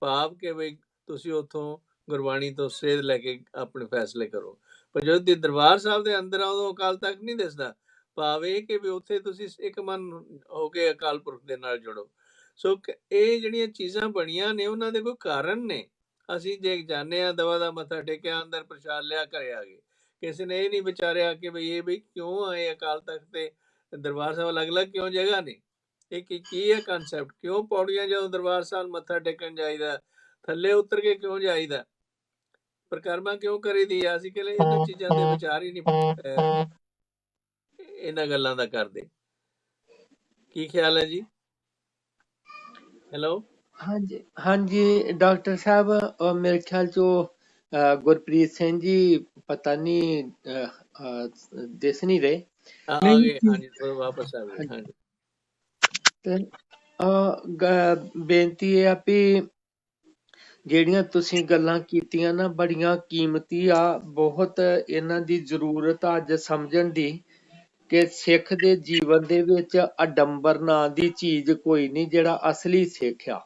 ਭਾਵ ਕਿ ਬਈ ਤੁਸੀਂ ਉੱਥੋਂ ਗੁਰਬਾਣੀ ਤੋਂ ਸੇਧ ਲੈ ਕੇ ਆਪਣੇ ਫੈਸਲੇ ਕਰੋ। ਪਰ ਜਦੋਂ ਤੁਸੀਂ ਦਰਬਾਰ ਸਾਹਿਬ ਦੇ ਅੰਦਰ ਆਓ ਉਦੋਂ ਅਕਾਲ ਤਖਤ ਨਹੀਂ ਦਿਸਦਾ, ਭਾਵ ਇਹ ਕਿ ਵੀ ਉੱਥੇ ਤੁਸੀਂ ਇੱਕ ਮਨ ਹੋ ਕੇ ਅਕਾਲ ਪੁਰਖ ਦੇ ਨਾਲ ਜੁੜੋ। ਸੋ ਇਹ ਜਿਹੜੀਆਂ ਚੀਜ਼ਾਂ ਬਣੀਆਂ ਨੇ ਉਹਨਾਂ ਦੇ ਕੋਈ ਕਾਰਨ ਨੇ। ਅਸੀਂ ਜੇ ਜਾਣੇ ਆ ਦਵਾ ਦਾ ਮੱਥਾ ਟੇਕਿਆ, ਅੰਦਰ ਪ੍ਰਸ਼ਾਦ ਲਿਆ, ਘਰੇ ਆ ਗਏ। ਕਿਸੇ ਨੇ ਇਹ ਨਹੀਂ ਵਿਚਾਰਿਆ ਕਿ ਬਈ ਇਹ ਬਈ ਕਿਉਂ ਆਏ ਅਕਾਲ ਤਖਤ ਤੇ ਦਰਬਾਰ ਸਾਹਿਬ ਅਲੱਗ-ਅਲੱਗ ਕਿਉਂ ਜਗ੍ਹਾ ਨੇ, ਇਹ ਕੀ ਹੈ ਕਨਸੈਪਟ, ਕਿਉਂ ਪੌੜੀਆਂ ਜਦੋਂ ਦਰਬਾਰ ਸਾਹਿਬ ਮੱਥਾ ਟੇਕਣ ਜਾਈਦਾ ਥੱਲੇ ਉਤਰ ਕੇ ਕਿਉਂ ਜਾਈਦਾ, ਪਰਿਕਰਮਾ ਕਿਉਂ ਕਰੀਦੀ ਆ। ਅਸੀਂ ਕਹਿੰਦੇ ਇਹਨਾਂ ਚੀਜ਼ਾਂ ਦੇ ਵਿਚਾਰ ਹੀ ਨਹੀਂ ਇਹਨਾਂ ਗੱਲਾਂ ਦਾ ਕਰਦੇ। ਕੀ ਖਿਆਲ ਹੈ ਜੀ? ਹੈਲੋ। ਹਾਂਜੀ ਹਾਂਜੀ ਡਾਕਟਰ ਸਾਹਿਬ, ਮੇਰੇ ਖਿਆਲ ਚ ਗੁਰਪ੍ਰੀਤ ਸਿੰਘ ਜੀ ਪਤਾ ਨਹੀਂ ਦਿਸ ਨਹੀਂ ਰਹੇ। ਆ ਗਏ, ਹਾਂਜੀ ਵਾਪਸ ਆ ਗਏ। ਹਾਂਜੀ ਤੇ ਬੇਨਤੀ ਇਹ ਆ ਵੀ ਜਿਹੜੀਆਂ ਤੁਸੀਂ ਗੱਲਾਂ ਕੀਤੀਆਂ ਨਾ ਬੜੀਆਂ ਕੀਮਤੀ ਆ, ਬਹੁਤ ਇਹਨਾਂ ਦੀ ਜ਼ਰੂਰਤ ਆ ਅੱਜ ਸਮਝਣ ਦੀ ਕਿ ਸਿੱਖ ਦੇ ਜੀਵਨ ਦੇ ਵਿੱਚ ਅਡੰਬਰ ਨਾਂ ਦੀ ਚੀਜ਼ ਕੋਈ ਨਹੀਂ। ਜਿਹੜਾ ਅਸਲੀ ਸਿੱਖ ਆ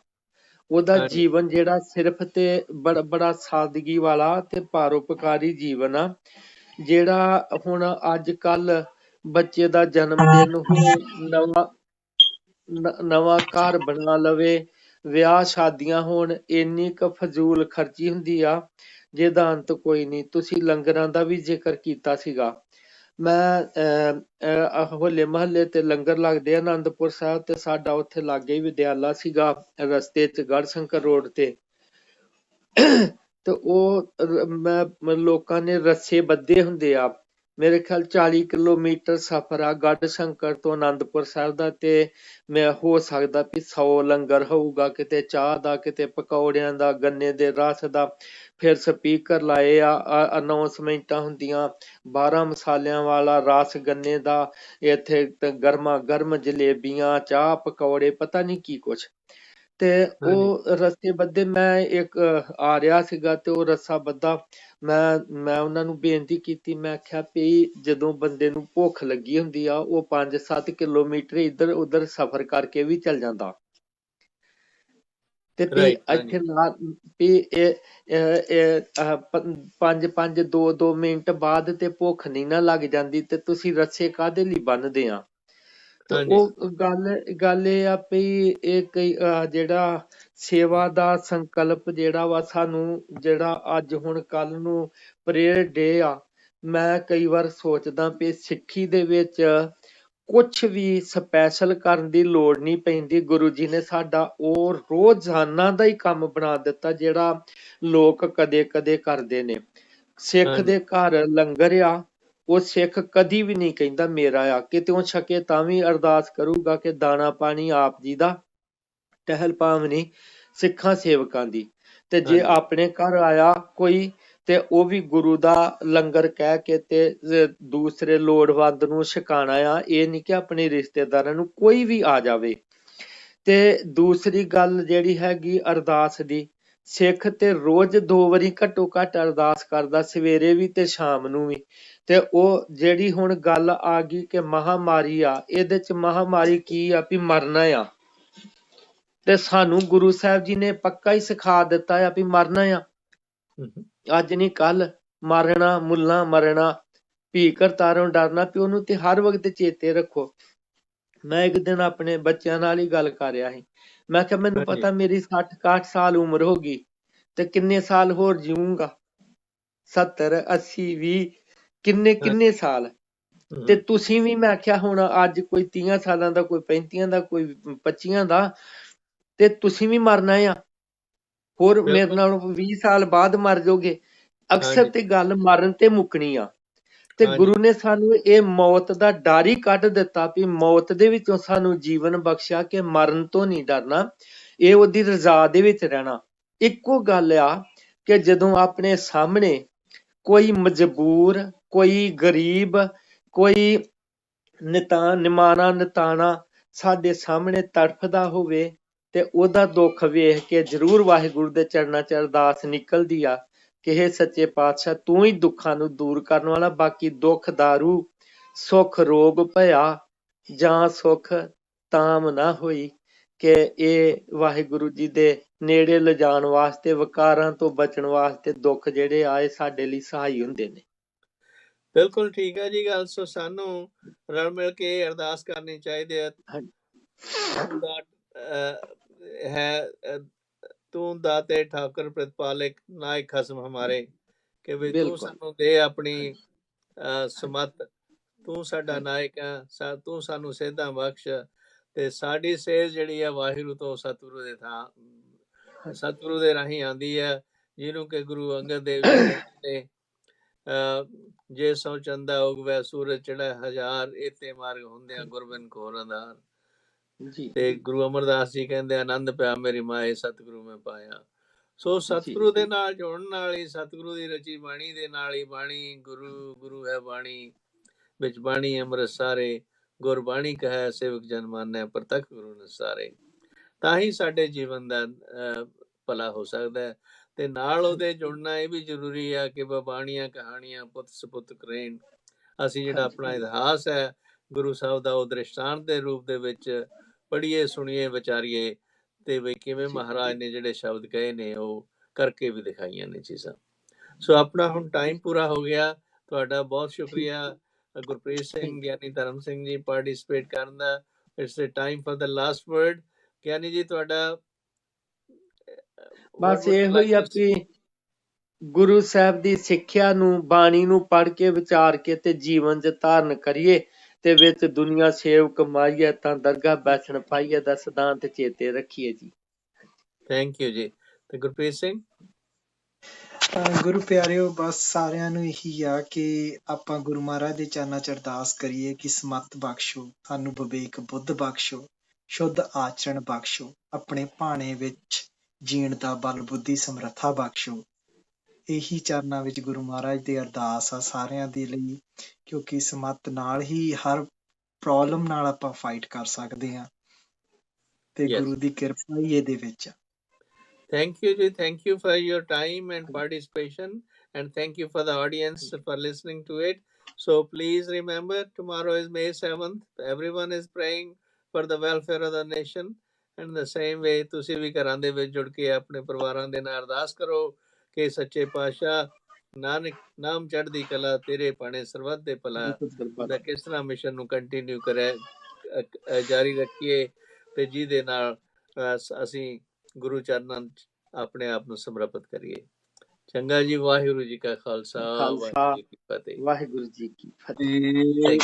ਉਹਦਾ ਜੀਵਨ ਜਿਹੜਾ ਸਿਰਫ ਤੇ ਬੜਾ ਸਾਦਗੀ ਵਾਲਾ ਤੇ ਪਰਉਪਕਾਰੀ ਜੀਵਨ ਆ। ਜਿਹੜਾ ਹੁਣ ਅੱਜ ਕੱਲ ਬੱਚੇ ਦਾ ਜਨਮ ਦਿਨ ਹੋ, ਨਵਾਂ ਘਰ ਬਣਾ ਲਵੇ, ਵਿਆਹ ਸ਼ਾਦੀਆਂ ਹੋਣ, ਇੰਨੀ ਕੁ ਫਜ਼ੂਲ ਖਰਚੀ ਹੁੰਦੀ ਆ ਜਿਹਦਾ ਅੰਤ ਕੋਈ ਨਹੀਂ। ਤੁਸੀਂ ਲੰਗਰਾਂ ਦਾ ਵੀ ਜ਼ਿਕਰ ਕੀਤਾ ਸੀਗਾ। ਮੈਂ ਹੋਲੇ ਮਹੱਲੇ ਤੇ ਲੰਗਰ ਲੱਗਦੇ ਆ ਆਨੰਦਪੁਰ ਸਾਹਿਬ, ਤੇ ਸਾਡਾ ਉੱਥੇ ਲਾਗੇ ਹੀ ਵਿਦਿਆਲਾ ਸੀਗਾ ਰਸਤੇ ਚ ਗੜ੍ਹਸ਼ੰਕਰ ਰੋਡ ਤੇ ਉਹ ਲੋਕਾਂ ਨੇ ਰੱਸੇ ਬੱਧੇ ਹੁੰਦੇ ਆ। ਮੇਰੇ ਖਿਆਲ 40 ਕਿਲੋਮੀਟਰ ਸਫ਼ਰ ਆ ਗੜ੍ਹਸ਼ੰਕਰ ਤੋਂ ਆਨੰਦਪੁਰ ਸਾਹਿਬ ਦਾ, ਤੇ ਮੈਂ ਹੋ ਸਕਦਾ ਵੀ 100 ਲੰਗਰ ਹੋਊਗਾ, ਕਿਤੇ ਚਾਹ ਦਾ, ਕਿਤੇ ਪਕੌੜਿਆਂ ਦਾ, ਗੰਨੇ ਦੇ ਰਸ ਦਾ। ਫਿਰ ਸਪੀਕਰ ਲਾਏ ਆ, ਅਨਾਉਂਸਮੈਂਟਾਂ ਹੁੰਦੀਆਂ, 12 ਮਸਾਲਿਆਂ ਵਾਲਾ ਰਸ ਗੰਨੇ ਦਾ, ਇੱਥੇ ਗਰਮਾ ਗਰਮ ਜਲੇਬੀਆਂ, ਚਾਹ, ਪਕੌੜੇ, ਪਤਾ ਨਹੀਂ ਕੀ ਕੁਛ। ਤੇ ਉਹ ਰੱਸੇ ਬੱਧੇ, ਮੈਂ ਇੱਕ ਆ ਰਿਹਾ ਸੀਗਾ ਤੇ ਉਹ ਰੱਸਾ ਬੱਧਾ, ਮੈਂ ਉਹਨਾਂ ਨੂੰ ਬੇਨਤੀ ਕੀਤੀ, ਮੈਂ ਆਖਿਆ ਵੀ ਜਦੋਂ ਬੰਦੇ ਨੂੰ ਭੁੱਖ ਲੱਗੀ ਹੁੰਦੀ ਆ ਉਹ 5-7 ਕਿਲੋਮੀਟਰ ਇੱਧਰ ਉੱਧਰ ਸਫ਼ਰ ਕਰਕੇ ਵੀ ਚੱਲ ਜਾਂਦਾ। ਤੇ ਵੀ ਇੱਥੇ ਵੀ ਇਹ 5-5 2-2 ਮਿੰਟ ਬਾਅਦ ਤੇ ਭੁੱਖ ਨਹੀਂ ਨਾ ਲੱਗ ਜਾਂਦੀ, ਤੇ ਤੁਸੀਂ ਰੱਸੇ ਕਾਹਦੇ ਲਈ ਬੰਨ੍ਹਦੇ ਆ? ਤੇ ਉਹ ਗੱਲ ਇਹ ਆ ਵੀ ਇਹ ਕਈ ਜਿਹੜਾ ਸੇਵਾ ਦਾ ਸੰਕਲਪ ਜਿਹੜਾ ਵਾ ਸਾਨੂੰ, ਜਿਹੜਾ ਅੱਜ ਹੁਣ ਕੱਲ ਨੂੰ ਪ੍ਰੇਅਰ ਡੇ ਆ, ਮੈਂ ਕਈ ਵਾਰ ਸੋਚਦਾ ਵੀ ਸਿੱਖੀ ਦੇ ਵਿੱਚ ਕੁਛ ਵੀ ਸਪੈਸ਼ਲ ਕਰਨ ਦੀ ਲੋੜ ਨਹੀਂ ਪੈਂਦੀ। ਗੁਰੂ ਜੀ ਨੇ ਸਾਡਾ ਉਹ ਰੋਜ਼ਾਨਾ ਦਾ ਹੀ ਕੰਮ ਬਣਾ ਦਿੱਤਾ ਜਿਹੜਾ ਲੋਕ ਕਦੇ ਕਦੇ ਕਰਦੇ ਨੇ। ਸਿੱਖ ਦੇ ਘਰ ਲੰਗਰ ਆ, ਉਹ ਸਿੱਖ ਕਦੀ ਵੀ ਨਹੀਂ ਕਹਿੰਦਾ ਮੇਰਾ ਆ, ਕਿਤਿਓਂ ਛਕੇ ਤਾਂ ਵੀ ਅਰਦਾਸ ਕਰੂਗਾ ਕਿ ਦਾਣਾ ਪਾਣੀ ਆਪ ਜੀ ਦਾ, ਟਹਿਲ ਪਾਵਨੀ ਸਿੱਖਾਂ ਸੇਵਕਾਂ ਦੀ। ਤੇ ਜੇ ਆਪਣੇ ਘਰ ਆਇਆ ਕੋਈ ਤੇ ਉਹ ਵੀ ਗੁਰੂ ਦਾ ਲੰਗਰ ਕਹਿ ਕੇ ਤੇ ਦੂਸਰੇ ਲੋੜਵੰਦ ਨੂੰ ਛਕਾਣਾ ਆ। ਇਹ ਨਹੀਂ ਕਿ ਆਪਣੇ ਰਿਸ਼ਤੇਦਾਰਾਂ ਨੂੰ, ਕੋਈ ਵੀ ਆ ਜਾਵੇ। ਤੇ ਦੂਸਰੀ ਗੱਲ ਜਿਹੜੀ ਹੈਗੀ ਅਰਦਾਸ ਦੀ, ਸਿੱਖ ਤੇ ਰੋਜ਼ 2 ਵਾਰੀ ਘੱਟੋ ਘੱਟ ਅਰਦਾਸ ਕਰਦਾ, ਸਵੇਰੇ ਵੀ ਤੇ ਸ਼ਾਮ ਨੂੰ ਵੀ। ਤੇ ਉਹ ਜਿਹੜੀ ਹੁਣ ਗੱਲ ਆ ਗਈ ਕਿ ਮਹਾਮਾਰੀ ਆ, ਇਹਦੇ ਚ ਮਹਾਮਾਰੀ ਕੀ ਆ ਵੀ ਮਰਨਾ ਆ, ਤੇ ਸਾਨੂੰ ਗੁਰੂ ਸਾਹਿਬ ਜੀ ਨੇ ਪੱਕਾ ਹੀ ਸਿਖਾ ਦਿੱਤਾ ਆ ਵੀ ਮਰਨਾ ਆ, ਅੱਜ ਨਹੀਂ ਕੱਲ ਮਰਨਾ, ਮੁੱਲਾਂ ਮਰਨਾ, ਭੀ ਕਰਤਾਰੋਂ ਡਰਨਾ, ਵੀ ਉਹਨੂੰ ਤੇ ਹਰ ਵਕਤ ਚੇਤੇ ਰੱਖੋ। ਮੈਂ ਇੱਕ ਦਿਨ ਆਪਣੇ ਬੱਚਿਆਂ ਨਾਲ ਹੀ ਗੱਲ ਕਰ ਰਿਹਾ ਸੀ, ਮੈਂ ਕਿਹਾ ਮੈਨੂੰ ਪਤਾ ਮੇਰੀ 60-61 ਸਾਲ ਉਮਰ ਹੋ ਗਈ ਤੇ ਕਿੰਨੇ ਸਾਲ ਹੋਰ ਜੀਊਂਗਾ, 70 80 20 ਕਿੰਨੇ ਸਾਲ। ਤੇ ਤੁਸੀਂ ਵੀ, ਮੈਂ ਆਖਿਆ ਹੁਣ ਅੱਜ ਕੋਈ 30 ਸਾਲਾਂ ਦਾ, ਕੋਈ 35 ਦਾ, ਕੋਈ 25 ਦਾ, ਤੇ ਤੁਸੀਂ ਵੀ ਮਰਨਾ ਆ, ਹੋਰ ਮੇਰੇ ਨਾਲ 20 ਸਾਲ ਬਾਅਦ ਮਰ ਜਾਓਗੇ। ਅਕਸਰ ਤੇ ਗੱਲ ਮਰਨ ਤੇ ਮੁੱਕਣੀ ਆ। ਤੇ ਗੁਰੂ ਨੇ ਸਾਨੂੰ ਇਹ ਮੌਤ ਦਾ ਡਰ ਹੀ ਕੱਢ ਦਿੱਤਾ ਵੀ ਮੌਤ ਦੇ ਵਿੱਚੋਂ ਸਾਨੂੰ ਜੀਵਨ ਬਖਸ਼ਿਆ ਕਿ ਮਰਨ ਤੋਂ ਨਹੀਂ ਡਰਨਾ, ਇਹ ਉਹਦੀ ਰਜ਼ਾ ਦੇ ਵਿੱਚ ਰਹਿਣਾ। ਇੱਕੋ ਗੱਲ ਆ ਕਿ ਜਦੋਂ ਆਪਣੇ ਸਾਹਮਣੇ ਕੋਈ ਮਜਬੂਰ, ਕੋਈ ਗਰੀਬ, ਕੋਈ ਨਿਮਾਣਾ ਨਿਤਾਣਾ ਸਾਡੇ ਸਾਹਮਣੇ ਤੜਫਦਾ ਹੋਵੇ, ਤੇ ਉਹਦਾ ਦੁੱਖ ਵੇਖ ਕੇ ਜ਼ਰੂਰ ਵਾਹਿਗੁਰੂ ਦੇ ਚਰਨਾਂ 'ਚ ਅਰਦਾਸ ਨਿਕਲਦੀ ਆ ਕਿ ਹੇ ਸੱਚੇ ਪਾਤਸ਼ਾਹ ਤੂੰ ਹੀ ਦੁੱਖਾਂ ਨੂੰ ਦੂਰ ਕਰਨ ਵਾਲਾ, ਬਾਕੀ ਦੁੱਖ ਦਾਰੂ ਸੁੱਖ ਰੋਗ ਭਇਆ ਜਾਂ ਸੁੱਖ ਤਾਮ ਨਾ ਹੋਈ, ਕਿ ਇਹ ਵਾਹਿਗੁਰੂ ਜੀ ਦੇ ਨੇੜੇ ਲਿਜਾਣ ਵਾਸਤੇ, ਵਿਕਾਰਾਂ ਤੋਂ ਬਚਣ ਵਾਸਤੇ ਦੁੱਖ ਜਿਹੜੇ ਆਏ ਸਾਡੇ ਲਈ ਸਹਾਈ ਹੁੰਦੇ ਨੇ। ਬਿਲਕੁਲ ਠੀਕ ਹੈ ਜੀ ਗੱਲ। ਸੋ ਸਾਨੂੰ ਰਲ ਮਿਲ ਕੇ ਅਰਦਾਸ ਕਰਨੀ ਚਾਹੀਦੀ ਹੈ। ਤੂੰ ਦਾਤੇ ਠਾਕੁਰ ਪ੍ਰਤਪਾਲਕ ਨਾਇਕ ਖਸਮ ਹਮਾਰੇ, ਕਿ ਵੀ ਤੂੰ ਸਾਨੂੰ ਦੇ ਆਪਣੀ ਸਮਤ, ਤੂੰ ਸਾਡਾ ਨਾਇਕ ਹੈ, ਤੂੰ ਸਾਨੂੰ ਸੇਧਾਂ ਬਖਸ਼, ਤੇ ਸਾਡੀ ਸੇਧ ਜਿਹੜੀ ਆ ਵਾਹਿਗੁਰੂ ਤੋਂ ਸਤਿਗੁਰੂ ਦੇ ਸਤਿਗੁਰੂ ਦੇ ਰਾਹੀਂ ਆਉਂਦੀ ਹੈ, ਜਿਹਨੂੰ ਕਿ ਗੁਰੂ ਅੰਗਦ ਦੇਵ ਜੀ ਨੇ ਜੇ ਸੋ ਚੰਦਾ ਉਗਵੈ ਸੂਰਜ ਚੜ੍ਹੈ ਹਜ਼ਾਰ, ਇਤੇ ਮਾਰਗ ਹੁੰਦਿਆਂ ਗੁਰਬਿਨ ਘੋਰ ਅੰਧਾਰ। ਤੇ ਗੁਰੂ ਅਮਰਦਾਸ ਜੀ ਕਹਿੰਦੇ ਆਨੰਦ ਪਿਆ ਮੇਰੀ ਮਾਏ ਸਤਿਗੁਰੂ ਮੈਂ ਪਾਇਆ। ਸੋ ਸਤਿਗੁਰੂ ਦੇ ਨਾਲ ਜੁੜਨ ਨਾਲ ਹੀ, ਸਤਿਗੁਰੂ ਦੀ ਰਚੀ ਬਾਣੀ ਦੇ ਨਾਲ ਹੀ, ਬਾਣੀ ਗੁਰੂ, ਗੁਰੂ ਹੈ ਬਾਣੀ, ਵਿੱਚ ਬਾਣੀ ਅੰਮ੍ਰਿਤ ਸਾਰੇ, ਗੁਰਬਾਣੀ ਕਹੈ ਸੇਵਕ ਜਨ ਮਾਨੈ, ਪ੍ਰਤੱਖ ਗੁਰੂ ਨਸਾਰੇ। ਤਾਂ ਹੀ ਸਾਡੇ ਜੀਵਨ ਦਾ ਭਲਾ ਹੋ ਸਕਦਾ ਹੈ। ਤੇ ਨਾਲ ਉਹਦੇ ਜੁੜਨਾ ਇਹ ਵੀ ਜ਼ਰੂਰੀ ਆ ਕਿ ਬਾਣੀਆਂ ਕਹਾਣੀਆਂ ਪੁੱਤ ਸਪੁੱਤ ਕਰੇਨ। ਅਸੀਂ ਜਿਹੜਾ ਆਪਣਾ ਇਤਿਹਾਸ ਹੈ ਗੁਰੂ ਸਾਹਿਬ ਦਾ, ਉਹ ਦ੍ਰਿਸ਼ਟਾਂਤ ਦੇ ਰੂਪ ਦੇ ਵਿੱਚ ਪੜ੍ਹੀਏ, ਸੁਣੀਏ, ਵਿਚਾਰੀਏ, ਤੇ ਵੀ ਕਿਵੇਂ ਮਹਾਰਾਜ ਨੇ ਜਿਹੜੇ ਸ਼ਬਦ ਕਹੇ ਨੇ ਉਹ ਕਰਕੇ ਵੀ ਦਿਖਾਈਆਂ ਨੇ ਚੀਜ਼ਾਂ। ਸੋ ਆਪਣਾ ਹੁਣ ਟਾਈਮ ਪੂਰਾ ਹੋ ਗਿਆ। ਤੁਹਾਡਾ ਬਹੁਤ ਸ਼ੁਕਰੀਆ ਗੁਰਪ੍ਰੀਤ ਸਿੰਘ, ਗਿਆਨੀ ਧਰਮ ਸਿੰਘ ਜੀ, ਪਾਰਟੀਸਪੇਟ ਕਰਨ ਦਾ। It's time for the last word. Giani ji ਤੁਹਾਡਾ ਬਸ ਇਹੋ ਹੀ ਆ ਵੀ ਗੁਰੂ ਸਾਹਿਬ ਦੀ ਸਿੱਖਿਆ ਨੂੰ, ਬਾਣੀ ਨੂੰ ਪੜ੍ਹ ਕੇ, ਵਿਚਾਰ ਕੇ ਤੇ ਜੀਵਨ 'ਚ ਧਾਰਨ ਕਰੀਏ, ਤੇ ਵਿੱਚ ਦੁਨੀਆ ਸੇਵ ਕਮਾਈਏ ਤਾਂ ਦਰਗਾਹ ਬੈਠਣ ਪਾਈਏ ਦਾ ਸਿਧਾਂਤ ਚੇਤੇ ਰੱਖੀਏ ਜੀ। ਥੈਂਕ ਯੂ ਜੀ। ਤੇ ਗੁਰਪ੍ਰੀਤ ਸਿੰਘ। ਗੁਰੂ ਪਿਆਰਿਓ, ਬਸ ਸਾਰਿਆਂ ਨੂੰ ਇਹੀ ਆ ਕਿ ਆਪਾਂ ਗੁਰੂ ਮਹਾਰਾਜ ਦੇ ਚਰਨਾਂ 'ਚ ਅਰਦਾਸ ਕਰੀਏ ਕਿ ਸਮੱਤ ਬਖਸ਼ੋ, ਸਾਨੂੰ ਵਿਵੇਕ ਬੁੱਧ ਬਖਸ਼ੋ, ਸ਼ੁੱਧ ਆਚਰਣ ਬਖਸ਼ੋ, ਆਪਣੇ ਭਾਣੇ ਵਿੱਚ ਜੀਣ ਦਾ ਬਲ ਬੁੱਧੀ ਸਮਰੱਥਾ ਬਖਸ਼ੋ। ਇਹੀ ਚਰਨਾਂ ਵਿੱਚ ਗੁਰੂ ਮਹਾਰਾਜ ਦੀ ਅਰਦਾਸ ਆ ਸਾਰਿਆਂ ਦੇ ਲਈ, ਕਿਉਂਕਿ ਸਮੱਤ ਨਾਲ ਹੀ ਹਰ ਪ੍ਰੋਬਲਮ ਨਾਲ ਆਪਾਂ ਫਾਈਟ ਕਰ ਸਕਦੇ ਹਾਂ, ਤੇ ਗੁਰੂ ਦੀ ਕਿਰਪਾ ਹੀ ਇਹਦੇ ਵਿੱਚ ਆ। Thank you, Ji. Thank you for your time and participation, and thank you for the audience for listening to it. So please remember, tomorrow is May 7th. Everyone is praying for the welfare of the nation. And the same way, ਤੁਸੀਂ ਵੀ ਘਰਾਂ ਦੇ ਵਿੱਚ ਜੁੜ ਕੇ ਆਪਣੇ ਪਰਿਵਾਰਾਂ ਦੇ ਨਾਲ ਅਰਦਾਸ ਕਰੋ ਕਿ ਸੱਚੇ ਪਾਤਸ਼ਾਹ ਨਾਨਕ ਨਾਮ ਚੜ੍ਹਦੀ ਕਲਾ, ਤੇਰੇ ਭਾਣੇ ਸਰਬੱਤ ਦੇ ਭਲਾ ਦਾ ਕਿਸ ਤਰ੍ਹਾਂ ਮਿਸ਼ਨ ਨੂੰ ਕੰਟੀਨਿਊ ਕਰੇ, ਜਾਰੀ ਰੱਖੀਏ, ਤੇ ਜਿਹਦੇ ਨਾਲ ਅਸੀਂ ਗੁਰੂ ਚਰਨਾਂ ਆਪਣੇ ਆਪ ਨੂੰ ਸਮਰਪਿਤ ਕਰੀਏ। ਚੰਗਾ ਜੀ। ਵਾਹਿਗੁਰੂ ਜੀ ਕਾ ਖਾਲਸਾ, ਵਾਹਿਗੁਰੂ ਜੀ ਕੀ ਫਤਿਹ। ਵਾਹਿਗੁਰੂ ਜੀ ਕੀ ਫਤਿਹ।